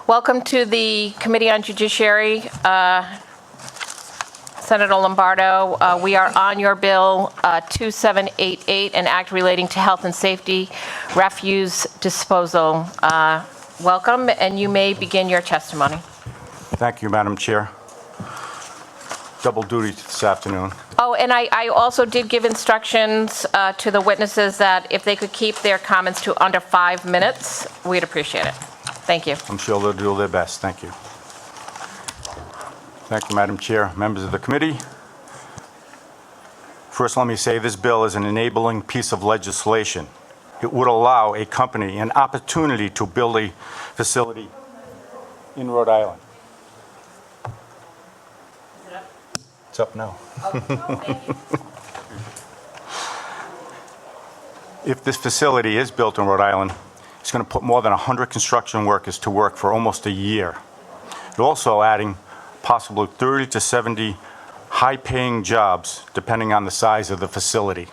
Welcome to the Committee on Judiciary. Senator Lombardo, we are on your bill 2788, an act relating to health and safety, refuse disposal. Welcome, and you may begin your testimony. Thank you, Madam Chair. Double duty this afternoon. Oh, and I also did give instructions to the witnesses that if they could keep their comments to under 5 minutes, we'd appreciate it. Thank you. I'm sure they'll do their best. Thank you. Thank you, Madam Chair, members of the committee. First, let me say this bill is an enabling piece of legislation. It would allow a company an opportunity to build a facility in Rhode Island. It's up now. If this facility is built in Rhode Island, it's going to put more than 100 construction workers to work for almost a year. It's also adding possibly 30 to 70 high-paying jobs, depending on the size of the facility.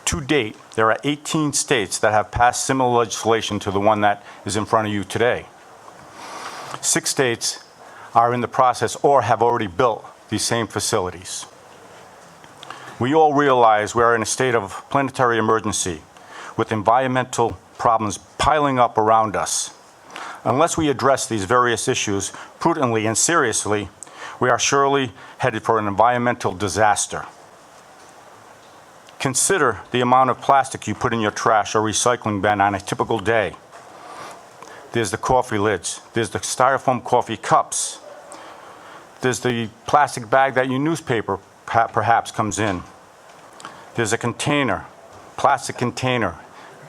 To date, there are 18 states that have passed similar legislation to the one that is in front of you today. 6 states are in the process or have already built these same facilities. We all realize we're in a state of planetary emergency with environmental problems piling up around us. Unless we address these various issues prudently and seriously, we are surely headed for an environmental disaster. Consider the amount of plastic you put in your trash or recycling bin on a typical day. There's the coffee lids, there's the styrofoam coffee cups, there's the plastic bag that your newspaper perhaps comes in. There's a container, plastic container,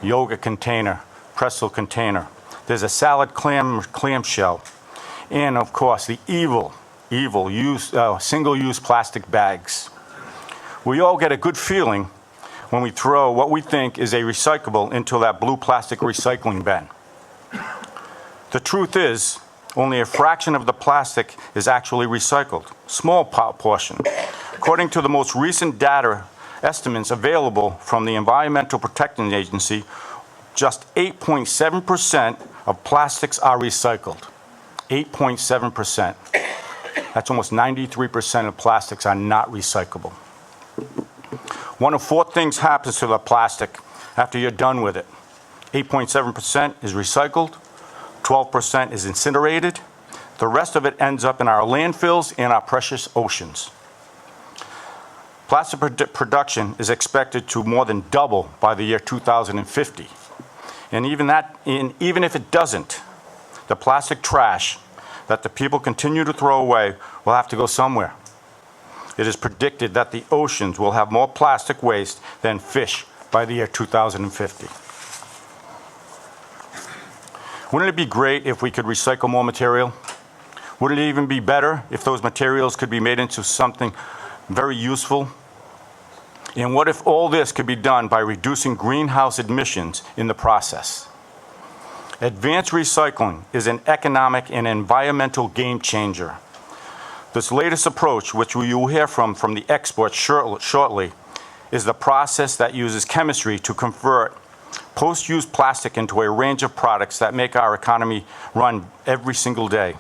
yoga container, pretzel container. There's a salad clamshell. And of course, the evil single-use plastic bags. We all get a good feeling when we throw what we think is a recyclable into that blue plastic recycling bin. The truth is, only a fraction of the plastic is actually recycled, small portion. According to the most recent data estimates available from the Environmental Protection Agency, just 8.7% of plastics are recycled. 8.7%. That's almost 93% of plastics are not recyclable. One of 4 things happens to the plastic after you're done with it. 8.7% is recycled, 12% is incinerated, the rest of it ends up in our landfills and our precious oceans. Plastic production is expected to more than double by the year 2050. And even if it doesn't, the plastic trash that the people continue to throw away will have to go somewhere. It is predicted that the oceans will have more plastic waste than fish by the year 2050. Wouldn't it be great if we could recycle more material? Wouldn't it even be better if those materials could be made into something very useful? And what if all this could be done by reducing greenhouse emissions in the process? Advanced recycling is an economic and environmental game changer. This latest approach, which you will hear from the experts shortly, is the process that uses chemistry to convert post-use plastic into a range of products that make our economy run every single day.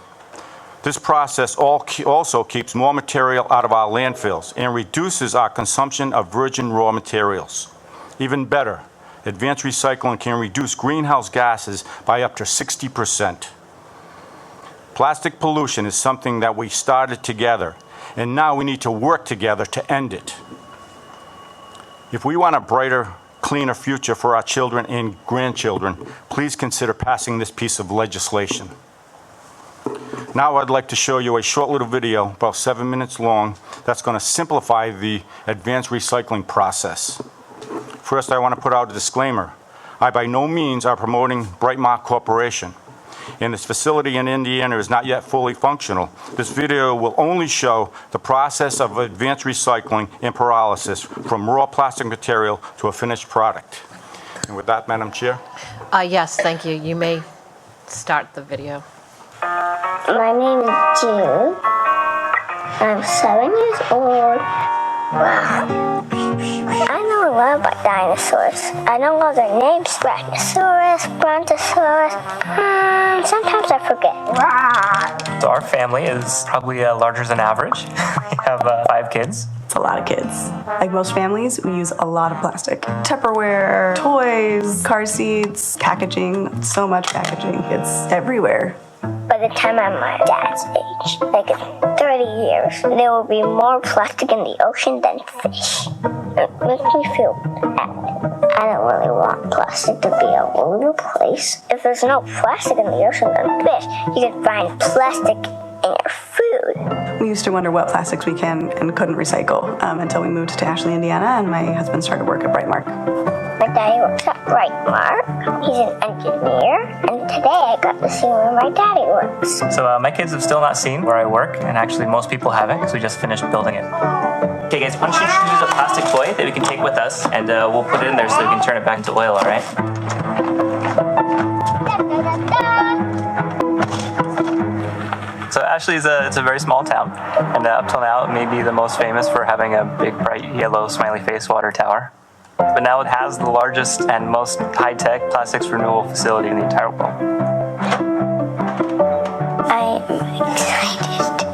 This process also keeps more material out of our landfills and reduces our consumption of virgin raw materials. Even better, advanced recycling can reduce greenhouse gases by up to 60%. Plastic pollution is something that we started together, and now we need to work together to end it. If we want a brighter, cleaner future for our children and grandchildren, please consider passing this piece of legislation. Now I'd like to show you a short little video, about 7 minutes long, that's going to simplify the advanced recycling process. First, I want to put out a disclaimer. I by no means are promoting Brightmark Corporation, and this facility in Indiana is not yet fully functional. This video will only show the process of advanced recycling and pyrolysis from raw plastic material to a finished product. And with that, Madam Chair. Yes, thank you. You may start the video. My name is June. I'm 7 years old. Wow. I know a lot about dinosaurs. I know all their names. Brachiosaurus, Brontosaurus. Sometimes I forget. So our family is probably larger than average. We have 5 kids. It's a lot of kids. Like most families, we use a lot of plastic. Tupperware, toys, car seats, packaging, so much packaging. It's everywhere. By the time I'm my dad's age, like in 30 years, there will be more plastic in the ocean than fish. It makes me feel bad. I don't really want plastic to be all over the place. If there's no plastic in the ocean than fish, you can find plastic in your food. We used to wonder what plastics we can and couldn't recycle until we moved to Ashley, Indiana, and my husband started work at Brightmark. My daddy works at Brightmark. He's an engineer, and today I got to see where my daddy works. So my kids have still not seen where I work, and actually most people haven't because we just finished building it. Okay guys, why don't you choose a plastic toy that we can take with us, and we'll put it in there so we can turn it back into oil, all right? So Ashley is it's a very small town, and up till now it may be the most famous for having a big bright yellow smiley face water tower. But now it has the largest and most high-tech plastics renewal facility in the entire world. I am excited.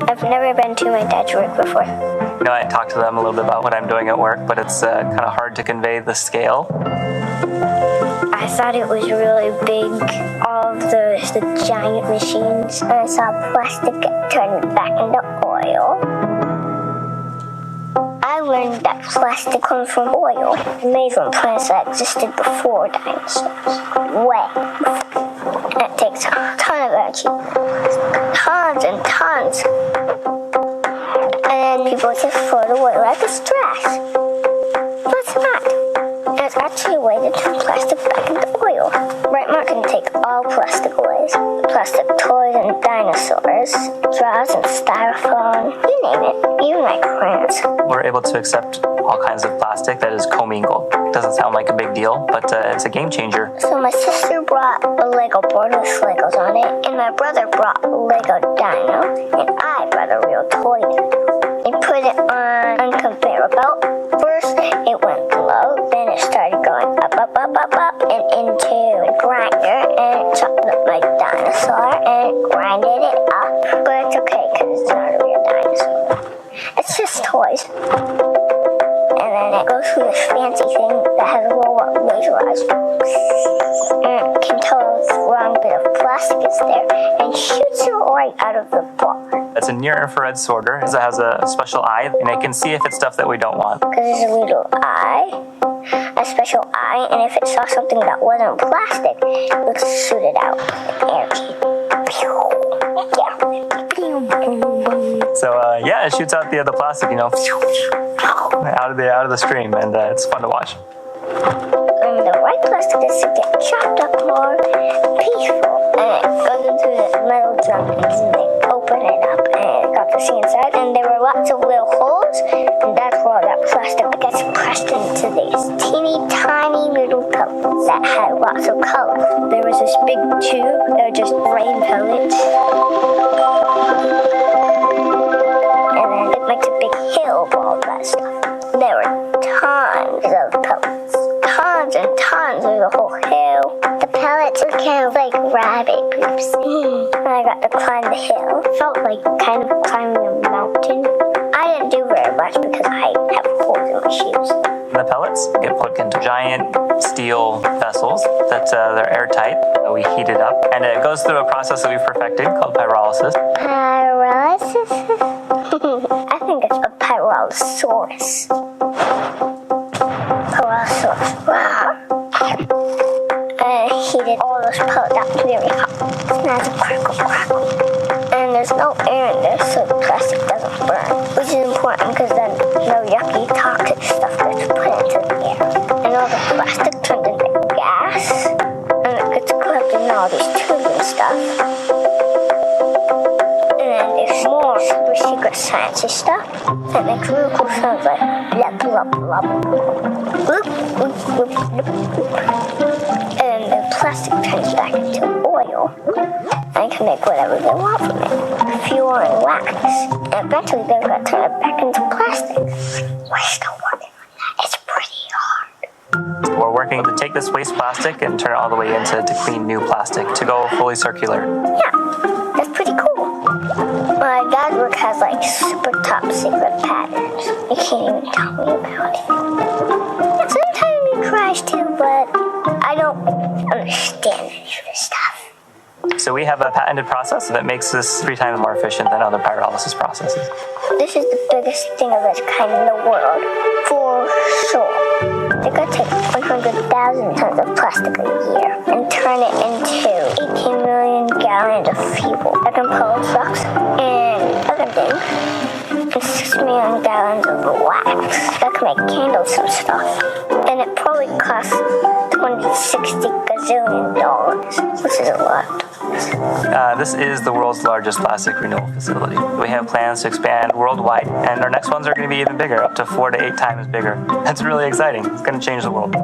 I've never been to my dad's work before. You know, I talked to them a little bit about what I'm doing at work, but it's kind of hard to convey the scale. I thought it was really big, all of the giant machines, and I saw plastic get turned back into oil. I learned that plastic comes from oil, made from plants that existed before dinosaurs. Way before. And it takes a ton of energy. Tons and tons. And then people just throw it away like it's trash. But it's not. It's actually a way to turn plastic back into oil. Brightmark can take all plastic away. Plastic toys and dinosaurs, straws and styrofoam, you name it, even my crayons. We're able to accept all kinds of plastic that is commingled. Doesn't sound like a big deal, but it's a game changer. So my sister brought a Lego board with Legos on it, and my brother brought a Lego dino, and I brought a real toy dino. And put it on conveyor belt. First, it went low, then it started going up, and into a grinder, and it chopped up my dinosaur, and it grinded it up. But it's okay, because it's not a real dinosaur. It's just toys. And then it goes through this fancy thing that has a roll-up laser eyes. And it can tell if the wrong bit of plastic is there, and shoots it right out of the bar. It's a near-infrared sorter. It has a special eye, and it can see if it's stuff that we don't want. Because there's a little eye, a special eye, and if it saw something that wasn't plastic, it would shoot it out with energy. So yeah, it shoots out the plastic, you know, out of the stream, and it's fun to watch. And the white plastic is to get chopped up more peaceful, and it goes into the metal drum, and they open it up, and it got to see inside, and there were lots of little holes, and that's where that plastic gets pressed into these teeny tiny little pellets that had lots of colors. There was this big tube that was just rain pellets, and then it makes a big hill of all that stuff. There were tons of pellets. Tons and tons of the whole hill. The pellets were kind of like rabbit poops. And I got to climb the hill. Felt like kind of climbing a mountain. I didn't do very much because I have holes in my shoes. The pellets get put into giant steel vessels that they're airtight. We heat it up, and it goes through a process that we've perfected called pyrolysis. Pyrolysis? I think it's a pyrolysaurus. Pyrolysaurus. Wow. I heated all those pellets up very hot. Now it's a crackle. And there's no air in there, so the plastic doesn't burn. Which is important because then no yucky toxic stuff gets put into the air. And all the plastic turns into gas. And it gets collected in all these tubes and stuff. And then there's more super secret sciencey stuff that makes really cool sounds like blah blah blah blah. Bloop, bloop, bloop, bloop, bloop. And then the plastic turns back into oil. And can make whatever they want from it. Fuel and wax. And eventually they're going to turn it back into plastic. We're still working on that. It's pretty hard. We're working to take this waste plastic and turn it all the way into clean new plastic to go fully circular. Yeah. has like super top secret patterns. You can't even tell me about it. Sometimes it cries too, but I don't understand any of this stuff. So we have a patented process that makes this 3 times more efficient than other pyrolysis processes. This is the biggest thing of its kind in the world, for sure. They could take 100,000 tons of plastic a year and turn it into 18 million gallons of fuel that can power trucks and other things, and 6 million gallons of wax that can make candles and stuff. And it probably costs $60 gazillion. This is a lot. This is the world's largest plastic renewal facility. We have plans to expand worldwide, and our next ones are going to be even bigger, up to 4 to 8 times bigger. That's really exciting. It's going to change the world.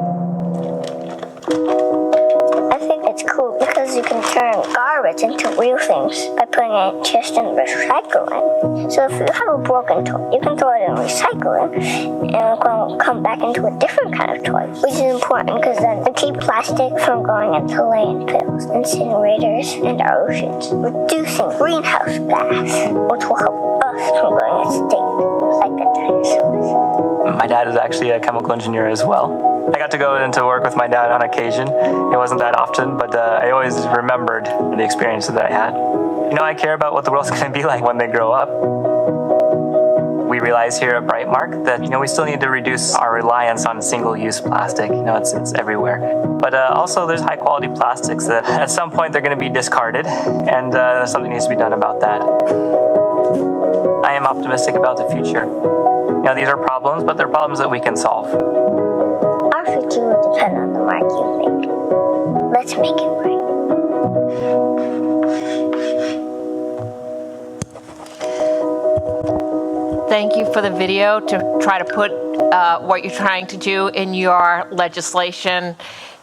I think it's cool because you can turn garbage into real things by putting it just in recycling. So if you have a broken toy, you can throw it in recycling and it will come back into a different kind of toy, which is important because then it keeps plastic from going into landfills, incinerators, and our oceans, reducing greenhouse gas, which will help us from going extinct like the dinosaurs. My dad is actually a chemical engineer as well. I got to go into work with my dad on occasion. It wasn't that often, but I always remembered the experiences that I had. You know, I care about what the world's going to be like when they grow up. We realize here at Brightmark that, we still need to reduce our reliance on single-use plastic. It's everywhere. But also there's high-quality plastics that at some point they're going to be discarded, and something needs to be done about that. I am optimistic about the future. These are problems, but they're problems that we can solve. Our future will depend on the mark you make. Let's make it right. Thank you for the video to try to put what you're trying to do in your legislation,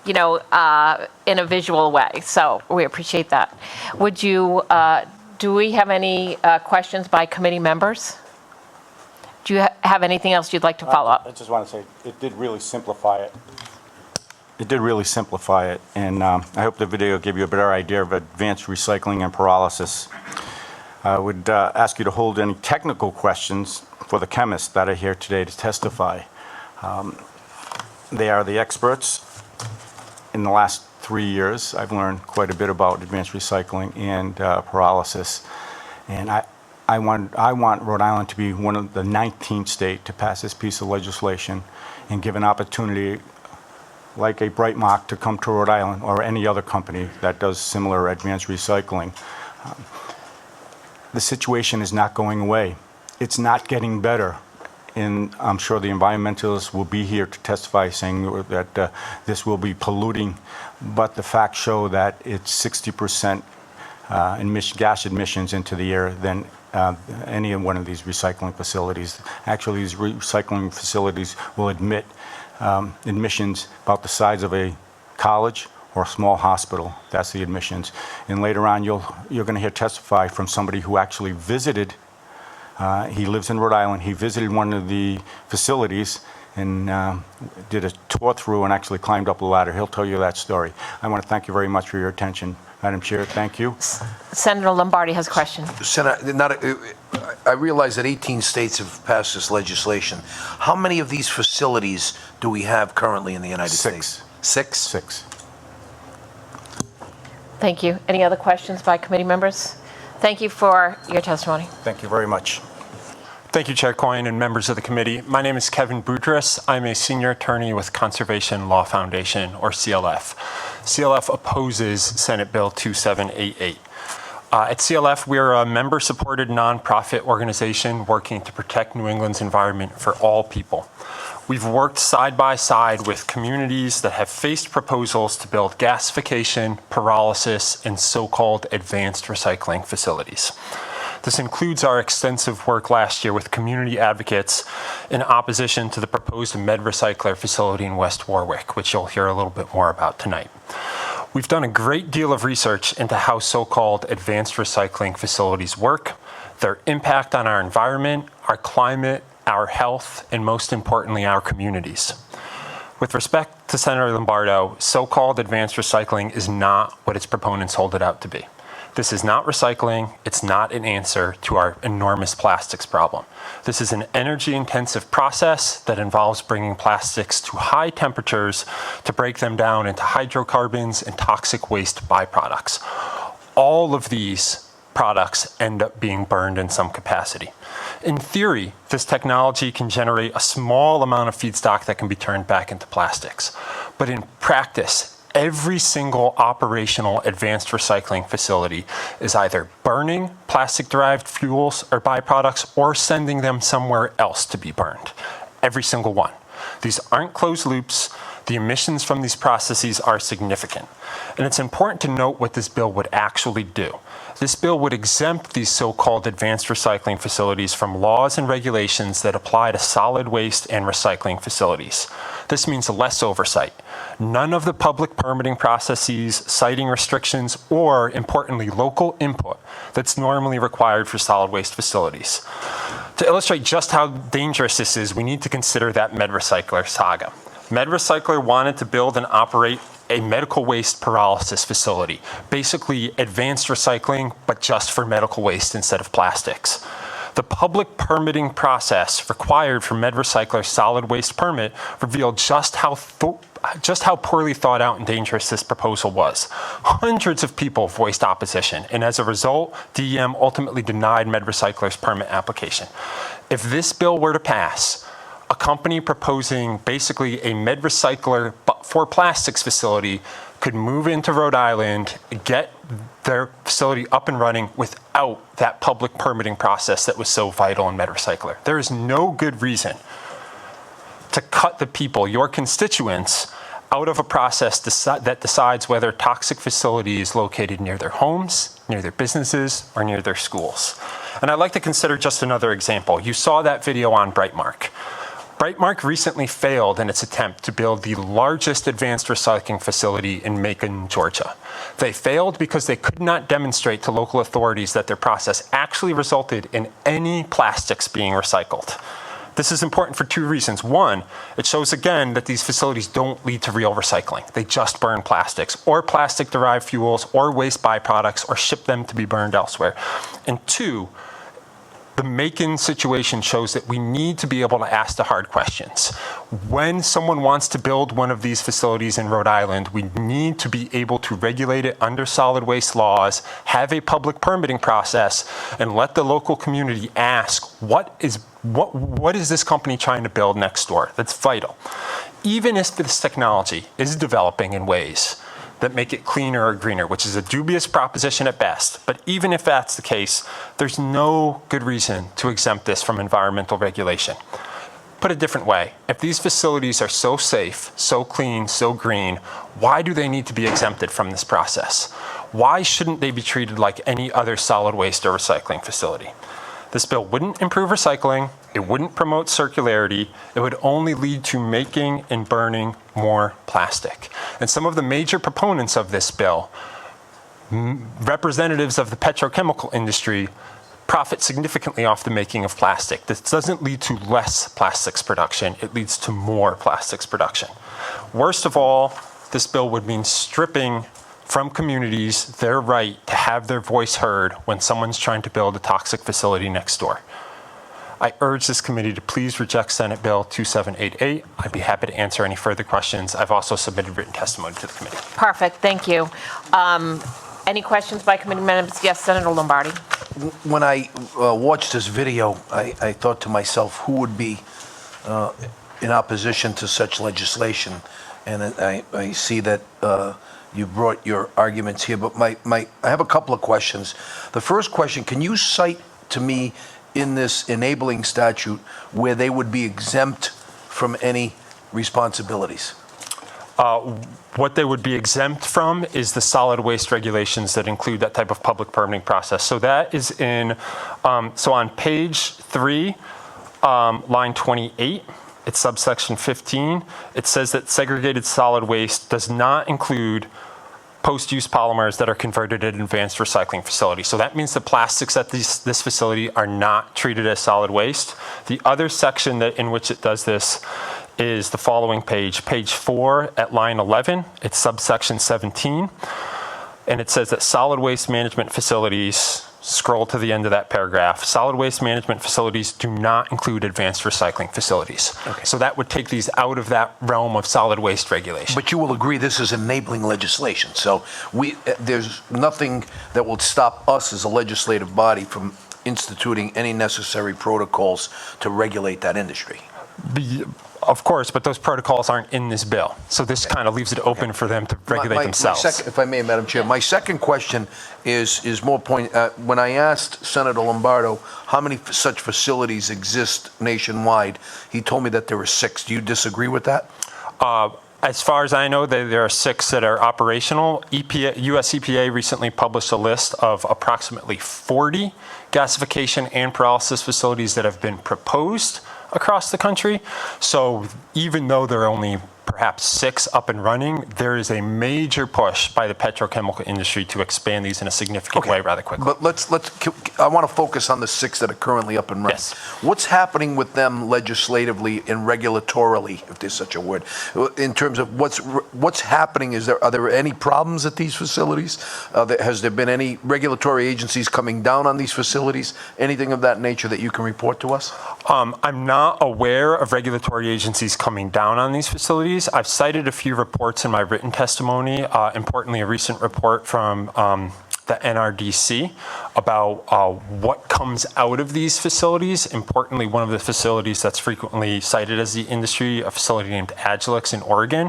in a visual way. So we appreciate that. Do we have any questions by committee members? Do you have anything else you'd like to follow up? I just want to say, it did really simplify it. It did really simplify it, and I hope the video gave you a better idea of advanced recycling and pyrolysis. I would ask you to hold any technical questions for the chemists that are here today to testify. They are the experts. In the last 3 years, I've learned quite a bit about advanced recycling and pyrolysis, and I want Rhode Island to be one of the 19th state to pass this piece of legislation and give an opportunity like a Brightmark to come to Rhode Island or any other company that does similar advanced recycling. The situation is not going away. It's not getting better. And I'm sure the environmentalists will be here to testify saying that this will be polluting, but the facts show that it's 60% gas emissions into the air than any one of these recycling facilities. Actually, these recycling facilities will emit emissions about the size of a college or a small hospital. That's the emissions. And later on, you're going to hear testify from somebody who actually visited. He lives in Rhode Island. He visited one of the facilities and did a tour through and actually climbed up a ladder. He'll tell you that story. I want to thank you very much for your attention. Madam Chair, thank you. Senator Lombardi has a question. Senator, I realize that 18 states have passed this legislation. How many of these facilities do we have currently in the United States? Six? Six. Thank you. Any other questions by committee members? Thank you for your testimony. Thank you very much. Thank you, Chair Coyne and members of the committee. My name is Kevin Boudris. I'm a senior attorney with Conservation Law Foundation, or CLF. CLF opposes Senate Bill 2788. At CLF, we're a member-supported nonprofit organization working to protect New England's environment for all people. We've worked side by side with communities that have faced proposals to build gasification, pyrolysis, and so-called advanced recycling facilities. This includes our extensive work last year with community advocates in opposition to the proposed MedRecycler facility in West Warwick, which you'll hear a little bit more about tonight. We've done a great deal of research into how so-called advanced recycling facilities work, their impact on our environment, our climate, our health, and most importantly, our communities. With respect to Senator Lombardo, so-called advanced recycling is not what its proponents hold it out to be. This is not recycling. It's not an answer to our enormous plastics problem. This is an energy-intensive process that involves bringing plastics to high temperatures to break them down into hydrocarbons and toxic waste byproducts. All of these products end up being burned in some capacity. In theory, this technology can generate a small amount of feedstock that can be turned back into plastics. But in practice, every single operational advanced recycling facility is either burning plastic-derived fuels or byproducts or sending them somewhere else to be burned. Every single one. These aren't closed loops. The emissions from these processes are significant. And it's important to note what this bill would actually do. This bill would exempt these so-called advanced recycling facilities from laws and regulations that apply to solid waste and recycling facilities. This means less oversight. None of the public permitting processes, siting restrictions, or, importantly, local input that's normally required for solid waste facilities. To illustrate just how dangerous this is, we need to consider that MedRecycler saga. MedRecycler wanted to build and operate a medical waste pyrolysis facility, basically advanced recycling, but just for medical waste instead of plastics. The public permitting process required for MedRecycler's solid waste permit revealed just how poorly thought out and dangerous this proposal was. Hundreds of people voiced opposition, and as a result, DEM ultimately denied MedRecycler's permit application. If this bill were to pass, a company proposing basically a MedRecycler but for plastics facility could move into Rhode Island, get their facility up and running without that public permitting process that was so vital in MedRecycler. There is no good reason to cut the people, your constituents, out of a process that decides whether a toxic facility is located near their homes, near their businesses, or near their schools. And I'd like to consider just another example. You saw that video on Brightmark. Brightmark recently failed in its attempt to build the largest advanced recycling facility in Macon, Georgia. They failed because they could not demonstrate to local authorities that their process actually resulted in any plastics being recycled. This is important for two reasons. One, it shows again that these facilities don't lead to real recycling. They just burn plastics or plastic-derived fuels or waste byproducts or ship them to be burned elsewhere. And two, the Macon situation shows that we need to be able to ask the hard questions. When someone wants to build one of these facilities in Rhode Island, we need to be able to regulate it under solid waste laws, have a public permitting process, and let the local community ask, what is this company trying to build next door? That's vital. Even if this technology is developing in ways that make it cleaner or greener, which is a dubious proposition at best. But even if that's the case, there's no good reason to exempt this from environmental regulation. Put a different way, if these facilities are so safe, so clean, so green, why do they need to be exempted from this process? Why shouldn't they be treated like any other solid waste or recycling facility? This bill wouldn't improve recycling, it wouldn't promote circularity, it would only lead to making and burning more plastic. And some of the major proponents of this bill, representatives of the petrochemical industry, profit significantly off the making of plastic. This doesn't lead to less plastics production, it leads to more plastics production. Worst of all, this bill would mean stripping from communities their right to have their voice heard when someone's trying to build a toxic facility next door. I urge this committee to please reject Senate Bill 2788. I'd be happy to answer any further questions. I've also submitted written testimony to the committee. Perfect, thank you. Any questions by committee members? Yes, Senator Lombardi. When I watched this video, I thought to myself, who would be in opposition to such legislation? And I see that you brought your arguments here, but I have a couple of questions. The first question, can you cite to me in this enabling statute where they would be exempt from any responsibilities? What they would be exempt from is the solid waste regulations that include that type of public permitting process. So that is in, so on page 3, line 28, it's subsection 15. It says that segregated solid waste does not include post-use polymers that are converted at an advanced recycling facility. So that means the plastics at this facility are not treated as solid waste. The other section in which it does this is the following page 4 at line 11. It's subsection 17. and it says that solid waste management facilities, scroll to the end of that paragraph, solid waste management facilities do not include advanced recycling facilities. Okay. So that would take these out of that realm of solid waste regulation. But you will agree this is enabling legislation. So there's nothing that will stop us as a legislative body from instituting any necessary protocols to regulate that industry. Of course, but those protocols aren't in this bill. So this kind of leaves it open for them to regulate themselves. If I may, Madam Chair, my second question is more point. When I asked Senator Lombardo how many such facilities exist nationwide, he told me that there were 6. Do you disagree with that? As far as I know, there are 6 that are operational. US EPA recently published a list of approximately 40 gasification and pyrolysis facilities that have been proposed across the country. So even though there are only perhaps 6 up and running, there is a major push by the petrochemical industry to expand these in a significant way rather quickly. But I want to focus on the 6 that are currently up and running. Yes. What's happening with them legislatively and regulatorily, if there's such a word, in terms of what's happening? Are there any problems at these facilities? Has there been any regulatory agencies coming down on these facilities? Anything of that nature that you can report to us? I'm not aware of regulatory agencies coming down on these facilities. I've cited a few reports in my written testimony, importantly a recent report from the NRDC about what comes out of these facilities. Importantly, one of the facilities that's frequently cited as the industry, a facility named Agilix in Oregon,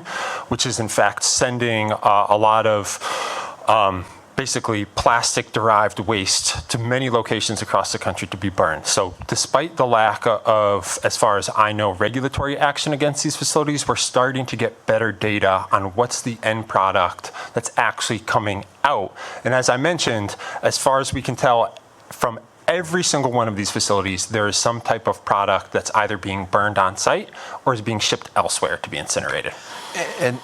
which is in fact sending a lot of basically plastic-derived waste to many locations across the country to be burned. So despite the lack of, as far as I know, regulatory action against these facilities, we're starting to get better data on what's the end product that's actually coming out. And as I mentioned, as far as we can tell, from every single one of these facilities, there is some type of product that's either being burned on site or is being shipped elsewhere to be incinerated. And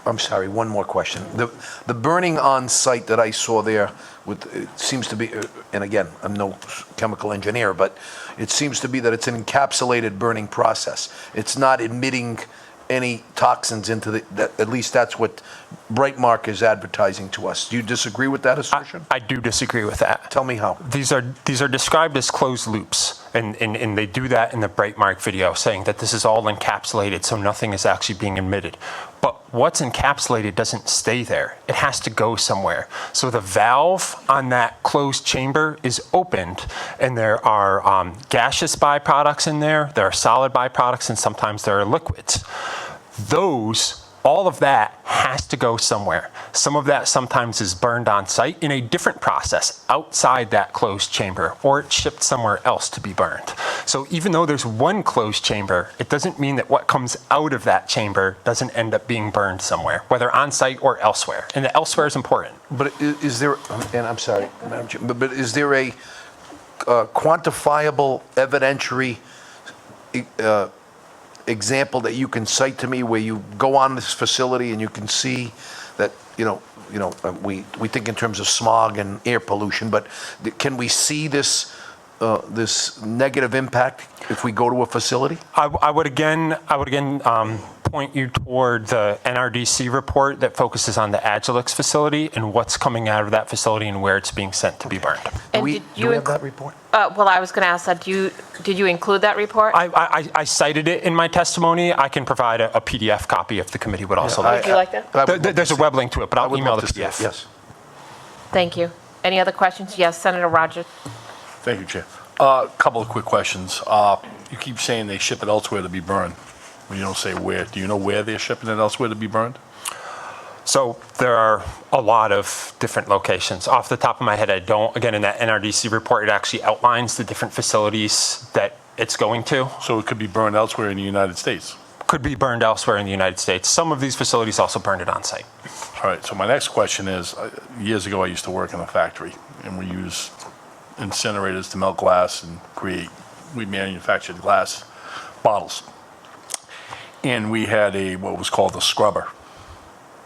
I'm sorry, one more question. The burning on site that I saw there, it seems to be, and again, I'm no chemical engineer, but it seems to be that it's an encapsulated burning process. It's not emitting any toxins into at least that's what Brightmark is advertising to us. Do you disagree with that assertion? I do disagree with that. Tell me how. These are described as closed loops, and they do that in the Brightmark video, saying that this is all encapsulated, so nothing is actually being emitted. But what's encapsulated doesn't stay there. It has to go somewhere. So the valve on that closed chamber is opened, and there are gaseous byproducts in there, there are solid byproducts, and sometimes there are liquids. All of that has to go somewhere. Some of that sometimes is burned on site in a different process outside that closed chamber, or it's shipped somewhere else to be burned. So even though there's one closed chamber, it doesn't mean that what comes out of that chamber doesn't end up being burned somewhere, whether on site or elsewhere. And the elsewhere is important. But is there, and I'm sorry, Madam Chair, but is there a quantifiable evidentiary example that you can cite to me where you go on this facility and you can see that, we think in terms of smog and air pollution, but can we see this negative impact if we go to a facility? I would again point you toward the NRDC report that focuses on the Agilix facility and what's coming out of that facility and where it's being sent to be burned. Do we have that report? Well, I was going to ask that. Did you include that report? I cited it in my testimony. I can provide a PDF copy if the committee would also like. Would you like that? There's a web link to it, but I'll email the PDF. Yes. Thank you. Any other questions? Yes, Senator Rogers. Thank you, Chair. A couple of quick questions. You keep saying they ship it elsewhere to be burned. You don't say where. Do you know where they're shipping it elsewhere to be burned? So there are a lot of different locations. Off the top of my head, I don't. Again, in that NRDC report, it actually outlines the different facilities that it's going to. So it could be burned elsewhere in the United States? Could be burned elsewhere in the United States. Some of these facilities also burn it on site. All right. So my next question is, years ago, I used to work in a factory, and we use incinerators to melt glass and we manufactured glass bottles. And we had what was called a scrubber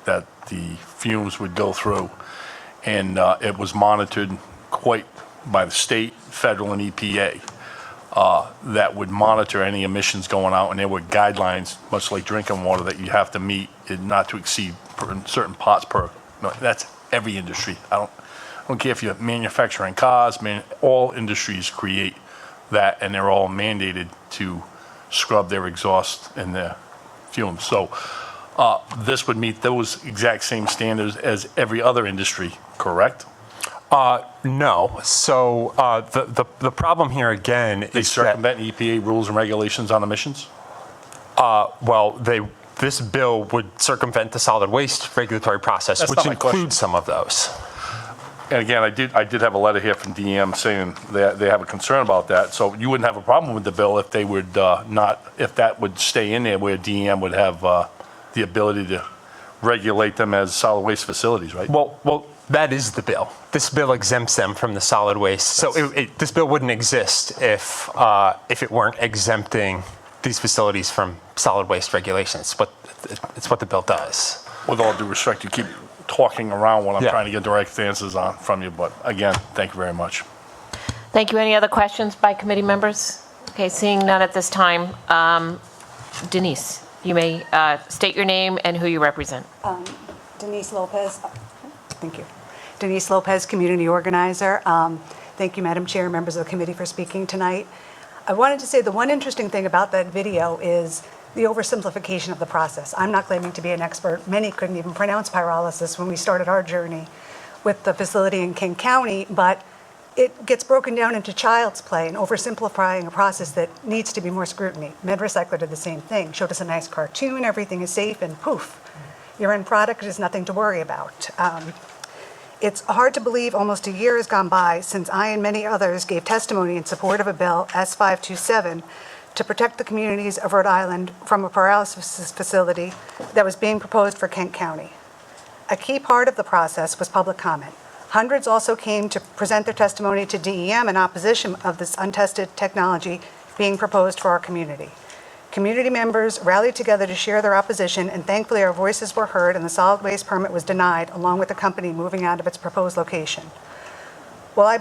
that the fumes would go through. And it was monitored quite by the state, federal, and EPA that would monitor any emissions going out. And there were guidelines, much like drinking water, that you have to meet, not to exceed certain parts per That's every industry. I don't care if you're manufacturing cars, all industries create that, and they're all mandated to scrub their exhaust and their fumes. So this would meet those exact same standards as every other industry, correct? No. So the problem here again They is circumvent EPA rules and regulations on emissions? this bill would circumvent the solid waste regulatory process, That's which not my question. includes some of those. And again, I did have a letter here from DEM saying they have a concern about that. So you wouldn't have a problem with the bill if they would if that would stay in there where DEM would have the ability to regulate them as solid waste facilities, right? Well, that is the bill. This bill exempts them from the solid waste. So this bill wouldn't exist if it weren't exempting these facilities from solid waste regulations. But it's what the bill does. With all due respect, you keep talking around what I'm Yeah. trying to get direct answers on from you. But again, thank you very much. Thank you. Any other questions by committee members? Okay, seeing none at this time. Denise, you may state your name and who you represent. Denise Lopez. Thank you. Denise Lopez, community organizer. Thank you, Madam Chair, members of the committee for speaking tonight. I wanted to say the one interesting thing about that video is the oversimplification of the process. I'm not claiming to be an expert. Many couldn't even pronounce pyrolysis when we started our journey with the facility in King County, but it gets broken down into child's play and oversimplifying a process that needs to be more scrutiny. MedRecycler did the same thing, showed us a nice cartoon, everything is safe, and poof, your end product is nothing to worry about. It's hard to believe almost a year has gone by since I and many others gave testimony in support of a bill, S527, to protect the communities of Rhode Island from a pyrolysis facility that was being proposed for Kent County. A key part of the process was public comment. Hundreds also came to present their testimony to DEM in opposition of this untested technology being proposed for our community. Community members rallied together to share their opposition, and thankfully our voices were heard and the solid waste permit was denied, along with the company moving out of its proposed location. While I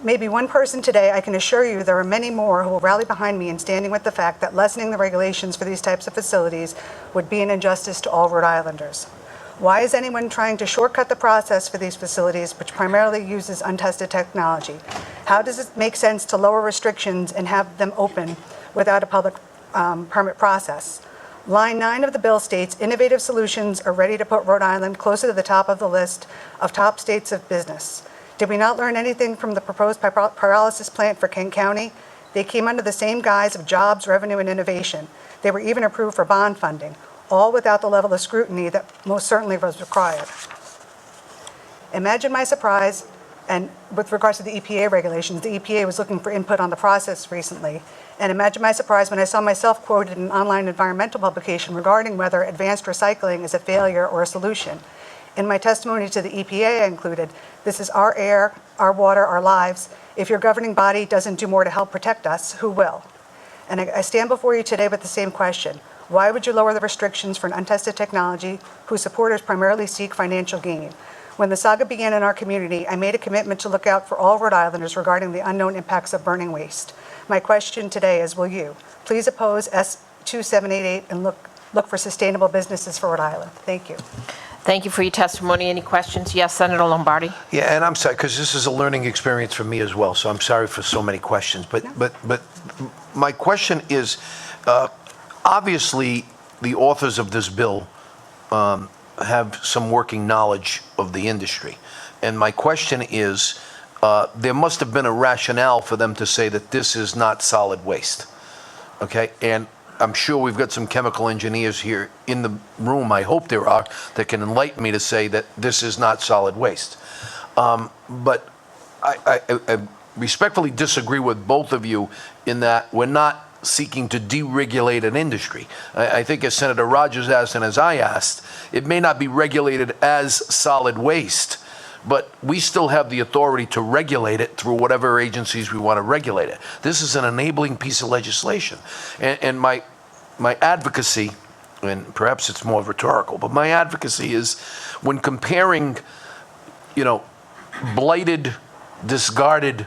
may be one person today, I can assure you there are many more who will rally behind me in standing with the fact that lessening the regulations for these types of facilities would be an injustice to all Rhode Islanders. Why is anyone trying to shortcut the process for these facilities, which primarily uses untested technology? How does it make sense to lower restrictions and have them open without a public permit process? Line 9 of the bill states, innovative solutions are ready to put Rhode Island closer to the top of the list of top states of business. Did we not learn anything from the proposed pyrolysis plant for King County? They came under the same guise of jobs, revenue, and innovation. They were even approved for bond funding, all without the level of scrutiny that most certainly was required. Imagine my surprise, and with regards to the EPA regulations, the EPA was looking for input on the process recently, and imagine my surprise when I saw myself quoted in an online environmental publication regarding whether advanced recycling is a failure or a solution. In my testimony to the EPA, I included, this is our air, our water, our lives. If your governing body doesn't do more to help protect us, who will? And I stand before you today with the same question. Why would you lower the restrictions for an untested technology whose supporters primarily seek financial gain? When the saga began in our community, I made a commitment to look out for all Rhode Islanders regarding the unknown impacts of burning waste. My question today is, will you please oppose S2788 and look for sustainable businesses for Rhode Island? Thank you. Thank you for your testimony. Any questions? Yes, Senator Lombardi. Yeah, and I'm sorry, because this is a learning experience for me as well, so I'm sorry for so many questions. But my question is, obviously, the authors of this bill have some working knowledge of the industry. And my question is, there must have been a rationale for them to say that this is not solid waste, okay? And I'm sure we've got some chemical engineers here in the room, I hope there are, that can enlighten me to say that this is not solid waste. But I respectfully disagree with both of you in that we're not seeking to deregulate an industry. I think as Senator Rogers asked and as I asked, it may not be regulated as solid waste, but we still have the authority to regulate it through whatever agencies we want to regulate it. This is an enabling piece of legislation. And my advocacy, and perhaps it's more rhetorical, but my advocacy is when comparing, blighted, discarded,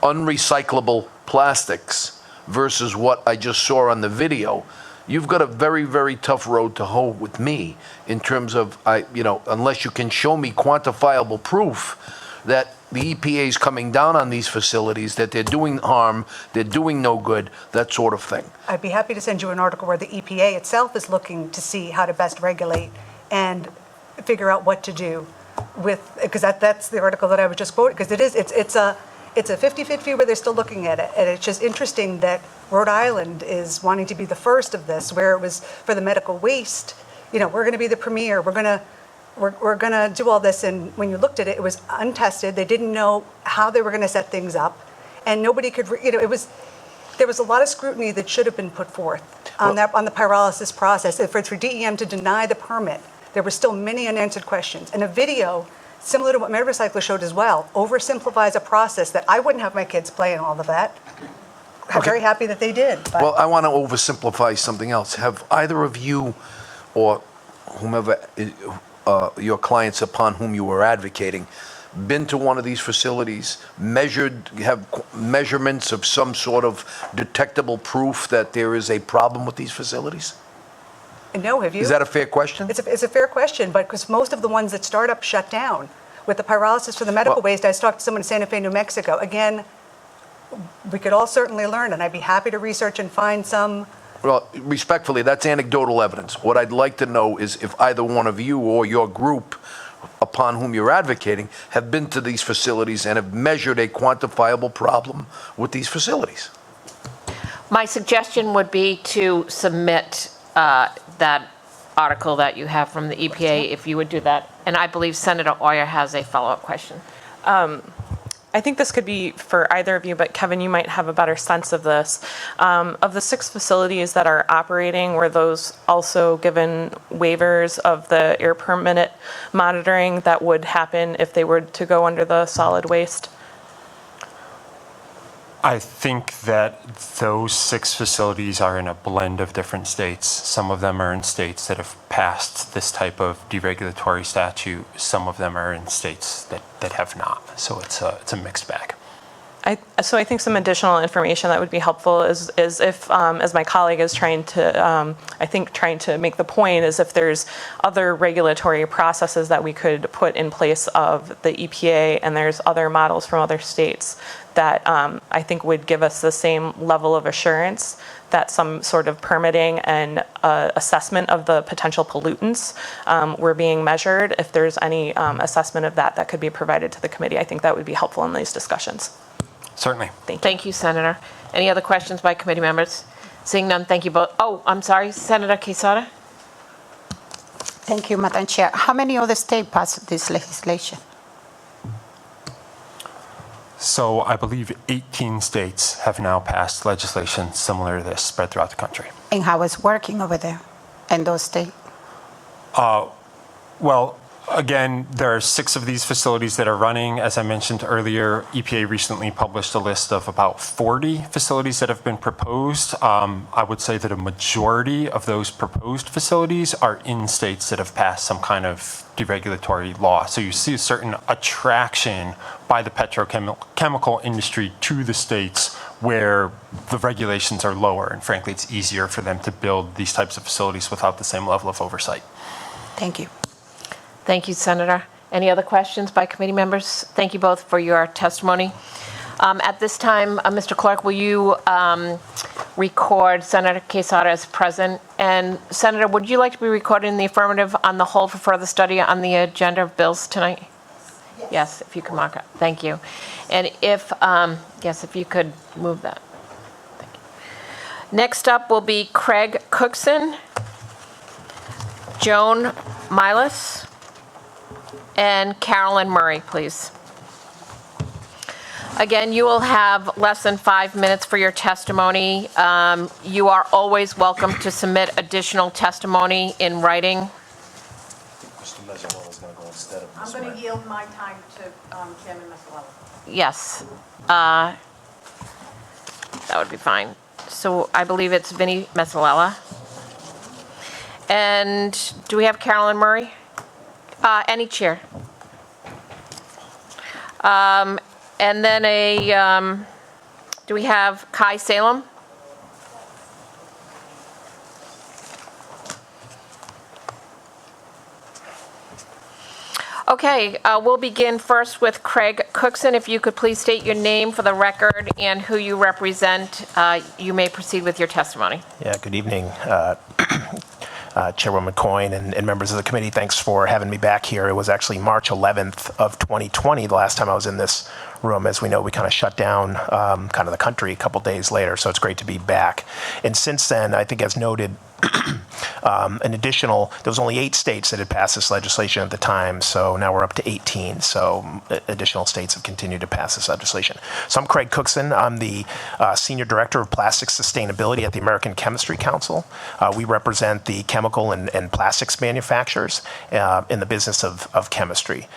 unrecyclable plastics versus what I just saw on the video, you've got a very, very tough road to hoe with me in terms of, unless you can show me quantifiable proof that the EPA is coming down on these facilities, that they're doing harm, they're doing no good, that sort of thing. I'd be happy to send you an article where the EPA itself is looking to see how to best regulate and figure out what to do with, because that's the article that I was just quoting, because it's a 50-50 where they're still looking at it. And it's just interesting that Rhode Island is wanting to be the first of this, where it was for the medical waste, we're going to be the premier, we're going to do all this. And when you looked at it, it was untested. They didn't know how they were going to set things up. And nobody could, there was a lot of scrutiny that should have been put forth on the pyrolysis process. For DEM to deny the permit, there were still many unanswered questions. And a video, similar to what Recycler showed as well, oversimplifies a process that I wouldn't have my kids play and all of that. I'm very happy that they did. But. Well, I want to oversimplify something else. Have either of you or whomever your clients upon whom you were advocating been to one of these facilities, have measurements of some sort of detectable proof that there is a problem with these facilities? No, have you? Is that a fair question? It's a fair question, but because most of the ones that start up shut down. With the pyrolysis for the medical waste, I talked to someone in Santa Fe, New Mexico. Again, we could all certainly learn, and I'd be happy to research and find some. Well, respectfully, that's anecdotal evidence. What I'd like to know is if either one of you or your group upon whom you're advocating have been to these facilities and have measured a quantifiable problem with these facilities. My suggestion would be to submit that article that you have from the EPA, if you would do that. And I believe Senator Oyer has a follow-up question. I think this could be for either of you, but Kevin, you might have a better sense of this. Of the 6 facilities that are operating, were those also given waivers of the air permit monitoring that would happen if they were to go under the solid waste? I think that those 6 facilities are in a blend of different states. Some of them are in states that have passed this type of deregulatory statute. Some of them are in states that have not. So it's a mixed bag. So I think some additional information that would be helpful is if, as my colleague is trying to make the point, is if there's other regulatory processes that we could put in place of the EPA, and there's other models from other states that I think would give us the same level of assurance that some sort of permitting and assessment of the potential pollutants were being measured. If there's any assessment of that could be provided to the committee, I think that would be helpful in these discussions. Certainly. Thank you, Senator. Any other questions by committee members? Seeing none, thank you both. Oh, I'm sorry, Senator Quesada? Thank you, Madam Chair. How many other states passed this legislation? So I believe 18 states have now passed legislation similar to this spread throughout the country. And how it's working over there in those states? Well, again, there are 6 of these facilities that are running. As I mentioned earlier, EPA recently published a list of about 40 facilities that have been proposed. I would say that a majority of those proposed facilities are in states that have passed some kind of deregulatory law. So you see a certain attraction by the petrochemical industry to the states where the regulations are lower. And frankly, it's easier for them to build these types of facilities without the same level of oversight. Thank you. Thank you, Senator. Any other questions by committee members? Thank you both for your testimony. At this time, Mr. Clerk, will you record Senator Quesada as present? And Senator, would you like to be recorded in the affirmative on the hold for further study on the agenda of bills tonight? Yes, if you can mark it. Thank you. And if, yes, if you could move that. Thank you. Next up will be Craig Cookson, Joan Milas, and Carolyn Murray, please. Again, you will have less than 5 minutes for your testimony. You are always welcome to submit additional testimony in writing. I'm going to yield my time to Chairman Mazzarella. Yes, that would be fine. So I believe it's Vinnie Mazzarella. And do we have Carolyn Murray? Any chair. And then do we have Kai Salem? Okay, we'll begin first with Craig Cookson. If you could please state your name for the record and who you represent, you may proceed with your testimony. Yeah, good evening, Chairwoman Coyne and members of the committee. Thanks for having me back here. It was actually March 11th of 2020, the last time I was in this room. As we know, we kind of shut down kind of the country a couple days later, so it's great to be back. And since then, I think as noted, there was only 8 states that had passed this legislation at the time, so now we're up to 18. So additional states have continued to pass this legislation. So I'm Craig Cookson. I'm the Senior Director of Plastics Sustainability at the American Chemistry Council. We represent the chemical and plastics manufacturers in the business of chemistry.